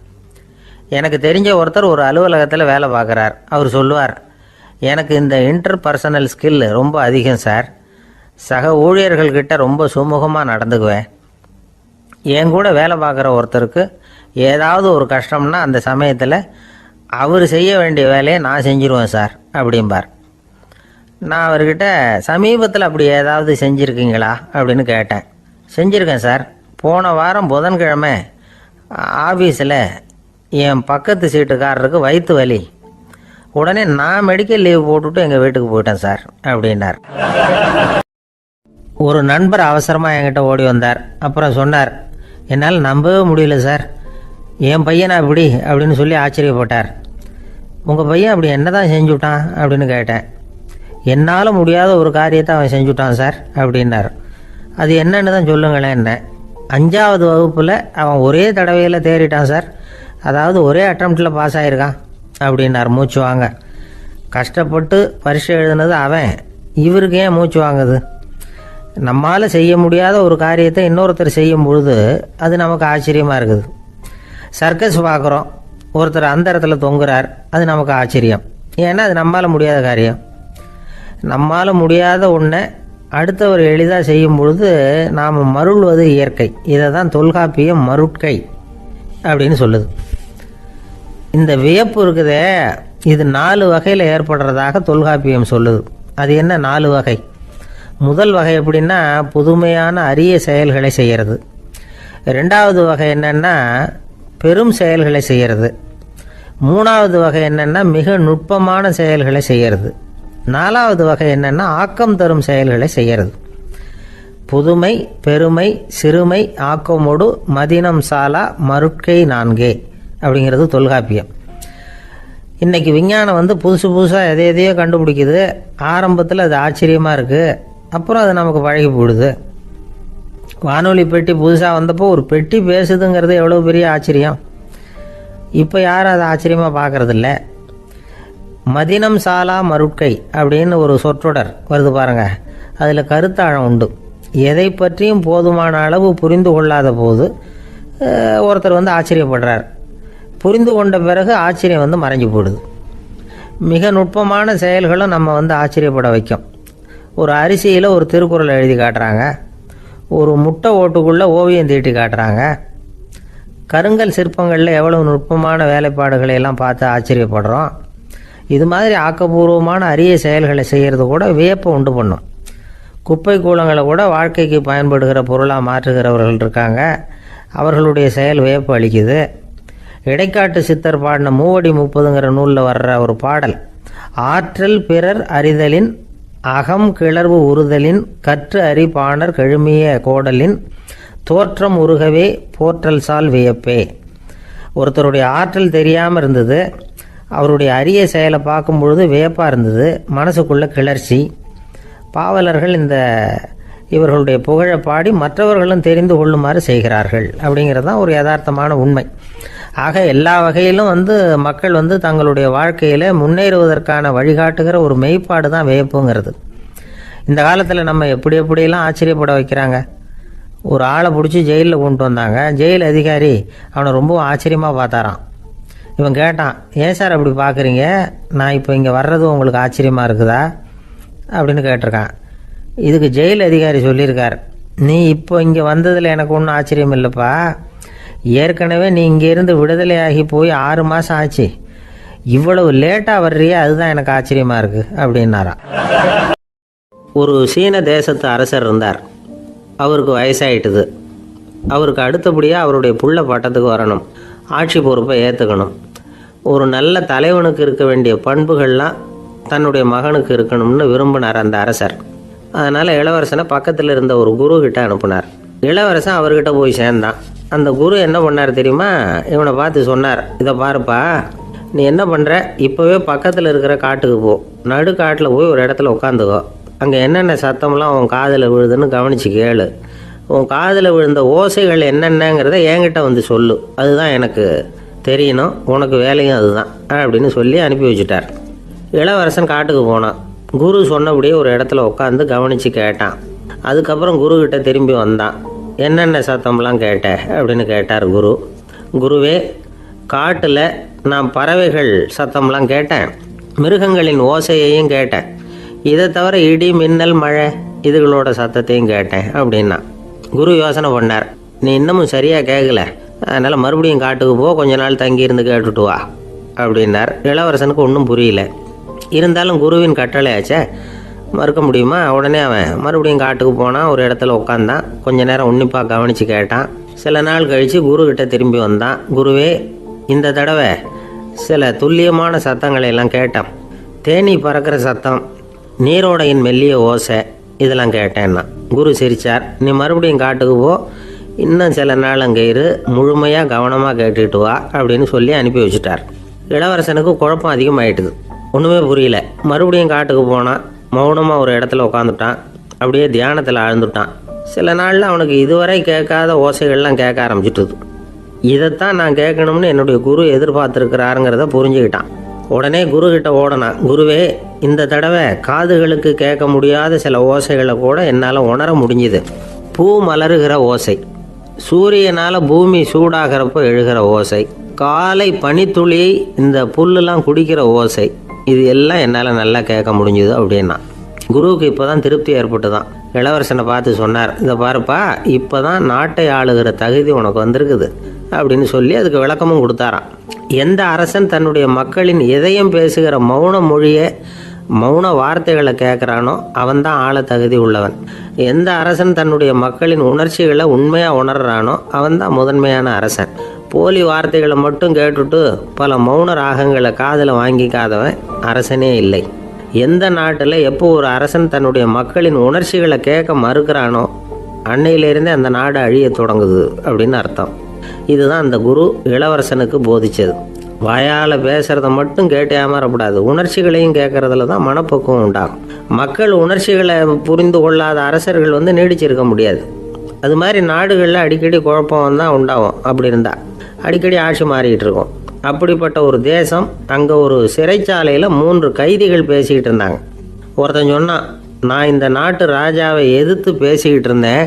S1: எனக்கு தெரிஞ்ச ஒருத்தர் ஒரு அலுவலகத்தில் வேலை பார்க்குறார். அவர் சொல்லுவார், எனக்கு இந்த இன்டர் பர்சனல் ஸ்கில் ரொம்ப அதிகம் சார். சக ஊழியர்கள்கிட்ட ரொம்ப சுமூகமாக நடந்துக்குவேன். என் கூட வேலை பார்க்குற ஒருத்தருக்கு ஏதாவது ஒரு கஷ்டம்னா அந்த சமயத்தில் அவர் செய்ய வேண்டிய வேலையை நான் செஞ்சுருவேன் சார் அப்படிம்பார். நான் அவர்கிட்ட சமீபத்தில் அப்படி ஏதாவது செஞ்சுருக்கீங்களா அப்படின்னு கேட்டேன். செஞ்சுருக்கேன் சார். போன வாரம் புதன்கிழமை ஆஃபீஸில் என் பக்கத்து சீட்டுக்காரருக்கு வயிற்று வலி. உடனே நான் மெடிக்கல் லீவ் போட்டுவிட்டு எங்கள் வீட்டுக்கு போயிட்டேன் சார் அப்படின்னார். ஒரு நண்பர் அவசரமாக என்கிட்ட ஓடி வந்தார். அப்புறம் சொன்னார், என்னால் நம்பவே முடியல சார், என் பையனா இப்படி அப்படின்னு சொல்லி ஆச்சரியப்பட்டார். உங்கள் பையன் அப்படி என்ன தான் செஞ்சுட்டான் அப்படின்னு கேட்டேன். என்னால் முடியாத ஒரு காரியத்தை அவன் செஞ்சுட்டான் சார் அப்படின்னார். அது என்னன்னு தான் சொல்லுங்களேன். என்ன 5வது வகுப்பில் அவன் ஒரே தடவையில் தேறிட்டான் சார். அதாவது ஒரே அட்டம்ப்டில் பாஸ் ஆகிருக்கான் அப்படின்னார். மூச்சு வாங்க. கஷ்டப்பட்டு பரீட்சை எழுதுனது அவன், இவருக்கு ஏன் மூச்சு வாங்குது? நம்மால் செய்ய முடியாத ஒரு காரியத்தை இன்னொருத்தர் செய்யும் பொழுது அது நமக்கு ஆச்சரியமாக இருக்குது. சர்க்கஸ் பார்க்குறோம், ஒருத்தர் அந்த இடத்துல தொங்குறார், அது நமக்கு ஆச்சரியம். ஏன்னா அது நம்மால் முடியாத காரியம். நம்மால் முடியாத ஒன்றை அடுத்தவர் எளிதாக செய்யும் பொழுது நாம் மருள்வது இயற்கை. இதை தான் தொல்காப்பியம் மருட்கை அப்படின்னு சொல்லுது. இந்த வியப்பு இருக்குதே, இது 4 வகையில் ஏற்படுறதாக தொல்காப்பியம் சொல்லுது. அது என்ன 4 வகை? முதல் வகை எப்படின்னா புதுமையான அரிய செயல்களை செய்கிறது. 2வது வகை என்னென்னா பெரும் செயல்களை செய்கிறது. 3வது வகை என்னென்னா மிக நுட்பமான செயல்களை செய்கிறது. 4வது வகை என்னென்னா ஆக்கம் தரும் செயல்களை செய்கிறது. புதுமை, பெருமை, சிறுமை, ஆக்கமோடு மதினம் சாலா மருட்கை 4 அப்படிங்கிறது தொல்காப்பியம். இன்றைக்கி விஞ்ஞானம் புதுசு புதுசாக எதையோ கண்டுபிடிக்குது. ஆரம்பத்தில் அது ஆச்சரியமாக இருக்குது, அப்புறம் அது நமக்கு பழகி போடுது. வானொலி பெட்டி புதுசாக வந்தப்போ ஒரு பெட்டி பேசுதுங்கிறது எவ்வளோ பெரிய ஆச்சரியம். இப்போ யாரும் அதை ஆச்சரியமாக பார்க்குறதில்ல. மதினம் சாலா மருட்கை அப்படின்னு ஒரு சொற்றொடர் வருது பாருங்கள். அதில் கருத்தாழம் உண்டு. எதை பற்றியும் போதுமான அளவு புரிந்து கொள்ளாத போது ஒருத்தர் வந்து ஆச்சரியப்படுறார். புரிந்து கொண்ட பிறகு ஆச்சரியம் வந்து மறைஞ்சு போடுது. மிக நுட்பமான செயல்களும் நம்ம வந்து ஆச்சரியப்பட வைக்கும். ஒரு அரிசியில் ஒரு திருக்குறள் எழுதி காட்டுறாங்க. ஒரு முட்டை ஓட்டுக்குள்ளே ஓவியம் தீட்டி காட்டுறாங்க. கருங்கல் சிற்பங்களில் எவ்வளவு நுட்பமான வேலைப்பாடுகளை எல்லாம் பார்த்து ஆச்சரியப்படுறோம். இது மாதிரி ஆக்கப்பூர்வமான அரிய செயல்களை செய்கிறது கூட வியப்பை உண்டு பண்ணும். குப்பை கூலங்களை கூட வாழ்க்கைக்கு பயன்படுகிற பொருளாக மாற்றுகிறவர்கள் இருக்காங்க. அவர்களுடைய செயல் வியப்பு அளிக்குது. இடைக்காட்டு சித்தர் பாடின மூவடி 30ங்கிற நூலில் வர்ற ஒரு பாடல், ஆற்றல் பிறர் அறிதலின் அகம் கிளர்வு உறுதலின் கற்று அறி பாணர் கெழுமிய கோடலின் தோற்றம் உருகவே போற்றல் சால் வியப்பே. ஒருத்தருடைய ஆற்றல் தெரியாமல் இருந்தது. அவருடைய அரிய செயலை பார்க்கும் பொழுது வியப்பாக இருந்தது. மனசுக்குள்ள கிளர்ச்சி. பாவலர்கள் இவர்களுடைய புகழை பாடி மற்றவர்களும் தெரிந்து கொள்ளுமாறு செய்கிறார்கள். அப்படிங்கிறது தான் ஒரு யதார்த்தமான உண்மை. ஆக எல்லா வகையிலும் வந்து மக்கள் வந்து தங்களுடைய வாழ்க்கையில் முன்னேறுவதற்கான வழிகாட்டுகிற ஒரு மெய்ப்பாடு தான் வியப்புங்கிறது. இந்த காலத்தில் நம்ம எப்படியெல்லாம் ஆச்சரியப்பட வைக்கிறாங்க. ஒரு ஆளை பிடிச்சி ஜெயிலில் கொண்டு வந்தாங்க. ஜெயில் அதிகாரி அவனை ரொம்ப ஆச்சரியமாக பார்த்தாரான். இவன் கேட்டான், ஏன் சார் அப்படி பார்க்குறீங்க? நான் இப்போ இங்கே வர்றது உங்களுக்கு ஆச்சரியமாக இருக்குதா அப்படின்னு கேட்டிருக்கான். இதுக்கு ஜெயில் அதிகாரி சொல்லியிருக்கார், நீ இப்போ இங்கே வந்ததில் எனக்கு ஒன்றும் ஆச்சரியம் இல்லைப்பா. ஏற்கனவே நீ இங்கேருந்து விடுதலையாகி போய் 6 மாதம் ஆச்சு. இவ்வளவு லேட்டாக வர்றியே, அதுதான் எனக்கு ஆச்சரியமாக இருக்குது அப்படின்னாராம். ஒரு சீன தேசத்து அரசர் இருந்தார். அவருக்கு வயசாயிட்டுது. அவருக்கு அடுத்தபடியாக அவருடைய புள்ள பட்டத்துக்கு வரணும், ஆட்சி பொறுப்பை ஏற்றுக்கணும். ஒரு நல்ல தலைவனுக்கு இருக்க வேண்டிய பண்புகள்லாம் தன்னுடைய மகனுக்கு இருக்கணும்னு விரும்பினார் அந்த அரசர். அதனால் இளவரசனை பக்கத்தில் இருந்த ஒரு குரு கிட்ட அனுப்புனார். இளவரசன் அவர்கிட்ட போய் சேர்ந்தான். அந்த குரு என்ன பண்ணார் தெரியுமா? இவனை பார்த்து சொன்னார், இதை பாருப்பா, நீ என்ன பண்ணுற, இப்போவே பக்கத்தில் இருக்கிற காட்டுக்கு போ. நடு காட்டில் போய் ஒரு இடத்துல உட்காந்துக்கோ. அங்கே என்னென்ன சத்தம்லாம் உன் காதில் விழுதுன்னு கவனித்து கேளு. உன் காதில் விழுந்த ஓசைகள் என்னென்னங்கிறத என்கிட்ட வந்து சொல்லு. அதுதான் எனக்கு தெரியணும், உனக்கு வேலையும் அதுதான் அப்படின்னு சொல்லி அனுப்பி வச்சுட்டார். இளவரசன் காட்டுக்கு போனான். குரு சொன்னபடியே ஒரு இடத்துல உட்காந்து கவனித்து கேட்டான். அதுக்கப்புறம் குருக்கிட்ட திரும்பி வந்தான். என்னென்ன சத்தம்லாம் கேட்ட அப்படின்னு கேட்டார் குரு. குருவே, காட்டில் நான் பறவைகள் சத்தம்லாம் கேட்டேன், மிருகங்களின் ஓசையையும் கேட்டேன். இதை தவிர இடி மின்னல் மழை இதுகளோட சத்தத்தையும் கேட்டேன் அப்படின்னா. குரு யோசனை பண்ணார், நீ இன்னமும் சரியாக கேட்கல, அதனால் மறுபடியும் காட்டுக்கு போ, கொஞ்ச நாள் தங்கியிருந்து கேட்டுட்டு வா அப்படின்னார். இளவரசனுக்கு ஒன்றும் புரியல. இருந்தாலும் குருவின் கட்டளையாச்சே, மறுக்க முடியுமா? உடனே அவன் மறுபடியும் காட்டுக்கு போனான். ஒரு இடத்துல உட்காந்தான். கொஞ்ச நேரம் உன்னிப்பாக கவனித்து கேட்டான். சில நாள் கழித்து குருக்கிட்ட திரும்பி வந்தான். குருவே, இந்த தடவை சில துல்லியமான சத்தங்களை எல்லாம் கேட்டான். தேனி பறக்கிற சத்தம், நீரோடையின் மெல்லிய ஓசை, இதெல்லாம் கேட்டேன்னா. குரு சிரித்தார். நீ மறுபடியும் காட்டுக்கு போ, இன்னும் சில நாள் அங்கே இரு, முழுமையாக கவனமாக கேட்டுட்டு வா அப்படின்னு சொல்லி அனுப்பி வச்சுட்டார். இளவரசனுக்கு குழப்பம் அதிகமாயிட்டுது. ஒன்றுமே புரியல. மறுபடியும் காட்டுக்கு போனான். மௌனமாக ஒரு இடத்துல உட்காந்துட்டான். அப்படியே தியானத்தில் ஆழ்ந்துட்டான். சில நாளில் அவனுக்கு இதுவரை கேட்காத ஓசைகள்லாம் கேட்க ஆரம்பிச்சிட்டுது. இதைத்தான் நான் கேட்கணும்னு என்னுடைய குரு எதிர்பார்த்துருக்கிறாருங்கிறத புரிஞ்சுக்கிட்டான். உடனே குருக்கிட்ட ஓடனான். குருவே, இந்த தடவை காதுகளுக்கு கேட்க முடியாத சில ஓசைகளை கூட என்னால் உணர முடிஞ்சுது. பூ மலருகிற ஓசை, சூரியனால் பூமி சூடாகிறப்போ எழுகிற ஓசை, காலை பனித்துளி இந்த புல்லுலாம் குடிக்கிற ஓசை, இது எல்லாம் என்னால் நல்லா கேட்க முடிஞ்சுது அப்படின்னா. குருவுக்கு இப்போ தான் திருப்தி ஏற்பட்டு தான். இளவரசனை பார்த்து சொன்னார், இதை பாருப்பா, இப்போ தான் நாட்டை ஆளுகிற தகுதி உனக்கு வந்திருக்குது அப்படின்னு சொல்லி அதுக்கு விளக்கமும் கொடுத்தாராம். எந்த அரசன் தன்னுடைய மக்களின் இதயம் பேசுகிற மௌன மொழியை, மௌன வார்த்தைகளை கேட்குறானோ அவன்தான் ஆள தகுதி உள்ளவன். எந்த அரசன் தன்னுடைய மக்களின் உணர்ச்சிகளை உண்மையாக உணர்றானோ அவன்தான் முதன்மையான அரசன். போலி வார்த்தைகளை மட்டும் கேட்டுட்டு பல மௌன ராகங்களை காதில் வாங்கிக்காதவன் அரசனே இல்லை. எந்த நாட்டில் எப்போ ஒரு அரசன் தன்னுடைய மக்களின் உணர்ச்சிகளை கேட்க மறுக்கிறானோ அன்னையிலேருந்தே அந்த நாடு அழிய தொடங்குது அப்படின்னு அர்த்தம். இதுதான் அந்த குரு இளவரசனுக்கு போதிச்சது. வாயால் பேசுகிறத மட்டும் கேட்டு ஏமாறக்கூடாது, உணர்ச்சிகளையும் கேட்கறதுல தான் மனப்பக்குவம் உண்டாகும். மக்கள் உணர்ச்சிகளை புரிந்து கொள்ளாத அரசர்கள் நீடிச்சிருக்க முடியாது. அது மாதிரி நாடுகளில் அடிக்கடி குழப்பம் தான் உண்டாகும். அப்படி இருந்தால் அடிக்கடி ஆட்சி மாறிக்கிட்டு இருக்கும். அப்படிப்பட்ட ஒரு தேசம், அங்கே ஒரு சிறைச்சாலையில் 3 கைதிகள் பேசிக்கிட்டு இருந்தாங்க. ஒருத்தன் சொன்னான், நான் இந்த நாட்டு ராஜாவை எதிர்த்து பேசிக்கிட்டு இருந்தேன்,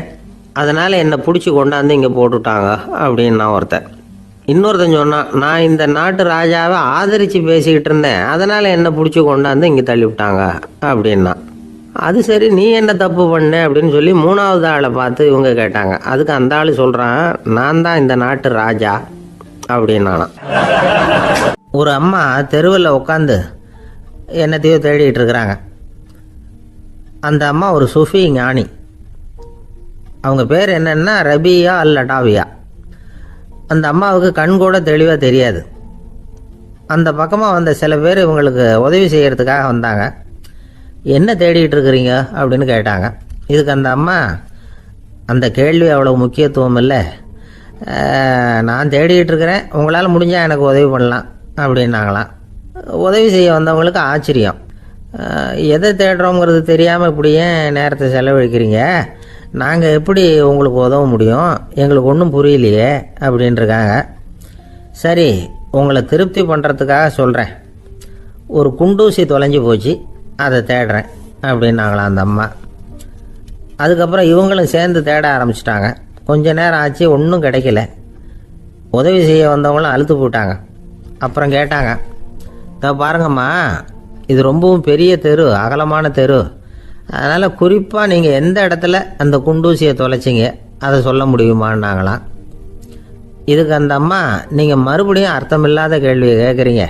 S1: அதனால் என்னை பிடிச்சி கொண்டாந்து இங்கே போட்டுட்டாங்க அப்படின்னா ஒருத்தன். இன்னொருத்தன் சொன்னான், நான் இந்த நாட்டு ராஜாவை ஆதரித்து பேசிக்கிட்டு இருந்தேன், அதனால் என்னை பிடிச்சி கொண்டாந்து இங்கே தள்ளிவிட்டாங்க அப்படின்னா. அது சரி, நீ என்ன தப்பு பண்ண அப்படின்னு சொல்லி 3வது ஆளை பார்த்து இவங்க கேட்டாங்க. அதுக்கு அந்த ஆள் சொல்கிறான், நான் தான் இந்த நாட்டு ராஜா அப்படின்னானா. ஒரு அம்மா தெருவில் உட்காந்து என்னத்தையோ தேடிட்டு இருக்கிறாங்க. அந்த அம்மா ஒரு சுஃபி ஞானி. அவங்க பேர் என்னன்னா ரபியா அல் அடாவியா. அந்த அம்மாவுக்கு கண் கூட தெளிவாக தெரியாது. அந்த பக்கமாக வந்த சில பேர் இவங்களுக்கு உதவி செய்கிறதுக்காக வந்தாங்க. என்ன தேடிட்டு இருக்கிறீங்க அப்படின்னு கேட்டாங்க. இதுக்கு அந்த அம்மா, அந்த கேள்வி அவ்வளோ முக்கியத்துவம் இல்லை, நான் தேடிட்டு இருக்கிறேன், உங்களால் முடிஞ்சால் எனக்கு உதவி பண்ணலாம் அப்படின்னாங்களாம். உதவி செய்ய வந்தவங்களுக்கு ஆச்சரியம். எதை தேடுறோங்கிறது தெரியாமல் இப்படி ஏன் நேரத்தை செலவழிக்கிறீங்க, நாங்கள் எப்படி உங்களுக்கு உதவ முடியும், எங்களுக்கு ஒன்றும் புரியலையே அப்படின்ட்டுருக்காங்க. சரி, உங்களை திருப்தி பண்ணுறதுக்காக சொல்கிறேன், ஒரு குண்டூசி தொலைஞ்சி போச்சு, அதை தேடுறேன் அப்படின்னாங்களாம் அந்த அம்மா. அதுக்கப்புறம் இவங்களும் சேர்ந்து தேட ஆரம்பிச்சிட்டாங்க. கொஞ்ச நேரம் ஆச்சு, ஒன்றும் கிடைக்கல. உதவி செய்ய வந்தவங்களும் அழுத்து போட்டாங்க. அப்புறம் கேட்டாங்க, இதை பாருங்கம்மா, இது ரொம்பவும் பெரிய தெரு, அகலமான தெரு, அதனால் குறிப்பாக நீங்கள் எந்த இடத்துல அந்த குண்டூசியை தொலைச்சிங்க அதை சொல்ல முடியுமான்னாங்களாம். இதுக்கு அந்த அம்மா, நீங்கள் மறுபடியும் அர்த்தமில்லாத கேள்வியை கேட்குறீங்க,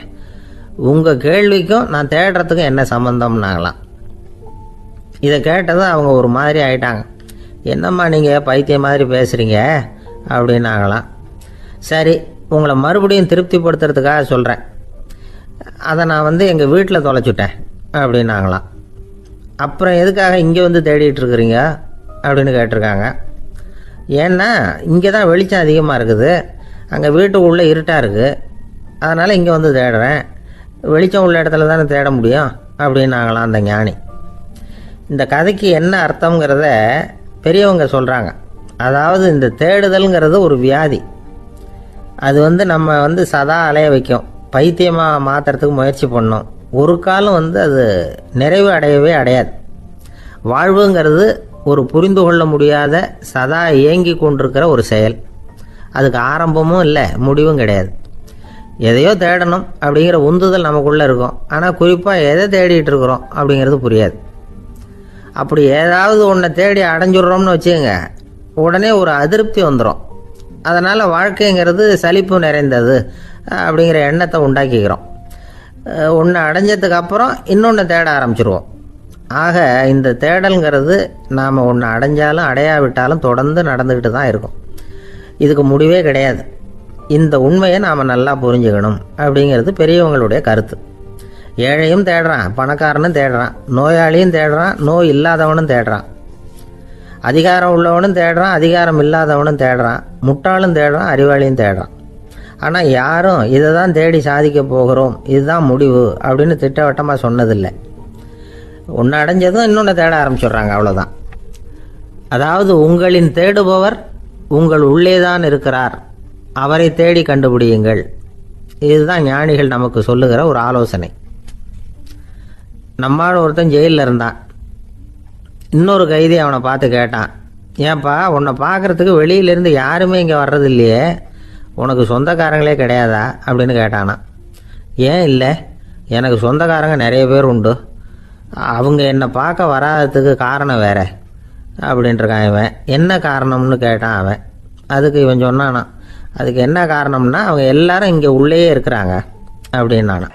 S1: உங்கள் கேள்விக்கும் நான் தேடுறதுக்கும் என்ன சம்மந்தம்னாங்களாம். இதை கேட்டதும் அவங்க ஒரு மாதிரி ஆயிட்டாங்க. என்னம்மா நீங்கள் பைத்தியம் மாதிரி பேசுகிறீங்க அப்படின்னாங்களாம். சரி, உங்களை மறுபடியும் திருப்திப்படுத்துறதுக்காக சொல்கிறேன், அதை நான் எங்கள் வீட்டில் தொலைச்சுட்டேன் அப்படின்னாங்களாம். அப்புறம் எதுக்காக இங்கே வந்து தேடிட்டு இருக்கிறீங்க அப்படின்னு கேட்டிருக்காங்க. ஏன்னா இங்கே தான் வெளிச்சம் அதிகமாக இருக்குது, அங்கே வீட்டுக்குள்ளே இருட்டாக இருக்குது, அதனால் இங்கே வந்து தேடுறேன், வெளிச்சம் உள்ள இடத்துல தானே தேட முடியும் அப்படின்னாங்களாம் அந்த ஞானி. இந்த கதைக்கு என்ன அர்த்தங்கிறத பெரியவங்க சொல்கிறாங்க. அதாவது இந்த தேடுதல்ங்கிறது ஒரு வியாதி. அது நம்ம சதா அலைய வைக்கும், பைத்தியமாக மாற்றுறதுக்கு முயற்சி பண்ணோம். ஒரு காலம் அது நிறைவு அடையவே அடையாது. வாழ்வுங்கிறது ஒரு புரிந்து கொள்ள முடியாத, சதா இயங்கி கொண்டிருக்கிற ஒரு செயல். அதுக்கு ஆரம்பமும் இல்லை, முடிவும் கிடையாது. எதையோ தேடணும் அப்படிங்கிற உந்துதல் நமக்குள்ளே இருக்கும், ஆனால் குறிப்பாக எதை தேடிட்டு இருக்கிறோம் அப்படிங்கிறது புரியாது. அப்படி ஏதாவது ஒன்றை தேடி அடைஞ்சிடுறோம்னு வச்சுக்கோங்க, உடனே ஒரு அதிருப்தி வந்துடும். அதனால் வாழ்க்கைங்கிறது சலிப்பு நிறைந்தது அப்படிங்கிற எண்ணத்தை உண்டாக்கிக்கிறோம். ஒன்று அடைஞ்சதுக்கு அப்புறம் இன்னொன்று தேட ஆரம்பிச்சிருவோம். ஆக இந்த தேடல்ங்கிறது நாம் ஒன்று அடைஞ்சாலும் அடையாவிட்டாலும் தொடர்ந்து நடந்துக்கிட்டு தான் இருக்கும். இதுக்கு முடிவே கிடையாது. இந்த உண்மையை நாம் நல்லா புரிஞ்சுக்கணும் அப்படிங்கிறது பெரியவங்களுடைய கருத்து. ஏழையும் தேடுறான், பணக்காரனும் தேடுறான், நோயாளியும் தேடுறான், நோய் இல்லாதவனும் தேடுறான், அதிகாரம் உள்ளவனும் தேடுறான், அதிகாரம் இல்லாதவனும் தேடுறான், முட்டாளும் தேடுறான், அறிவாளியும் தேடுறான். ஆனால் யாரும் இதை தான் தேடி சாதிக்க போகிறோம், இதுதான் முடிவு அப்படின்னு திட்டவட்டமாக சொன்னதில்லை. ஒன்று அடைஞ்சதும் இன்னொன்று தேட ஆரம்பிச்சிடுறாங்க, அவ்வளோதான். அதாவது உங்களின் தேடுபவர் உங்கள் உள்ளே தான் இருக்கிறார், அவரை தேடி கண்டுபிடியுங்கள். இதுதான் ஞானிகள் நமக்கு சொல்லுகிற ஒரு ஆலோசனை. நம்மால் ஒருத்தன் ஜெயிலில் இருந்தான். இன்னொரு கைதி அவனை பார்த்து கேட்டான், ஏன்பா உன்னை பார்க்குறதுக்கு வெளியிலேருந்து யாருமே இங்கே வர்றது இல்லையே, உனக்கு சொந்தக்காரங்களே கிடையாதா அப்படின்னு கேட்டானா. ஏன் இல்லை, எனக்கு சொந்தக்காரங்க நிறைய பேர் உண்டு, அவங்க என்னை பார்க்க வராததுக்கு காரணம் வேற அப்படின்ட்டுருக்கான் இவன். என்ன காரணம்னு கேட்டான் அவன். அதுக்கு இவன் சொன்னானா, அதுக்கு என்ன காரணம்னா அவங்க எல்லாரும் இங்கே உள்ளேயே இருக்கிறாங்க அப்படின்னானா.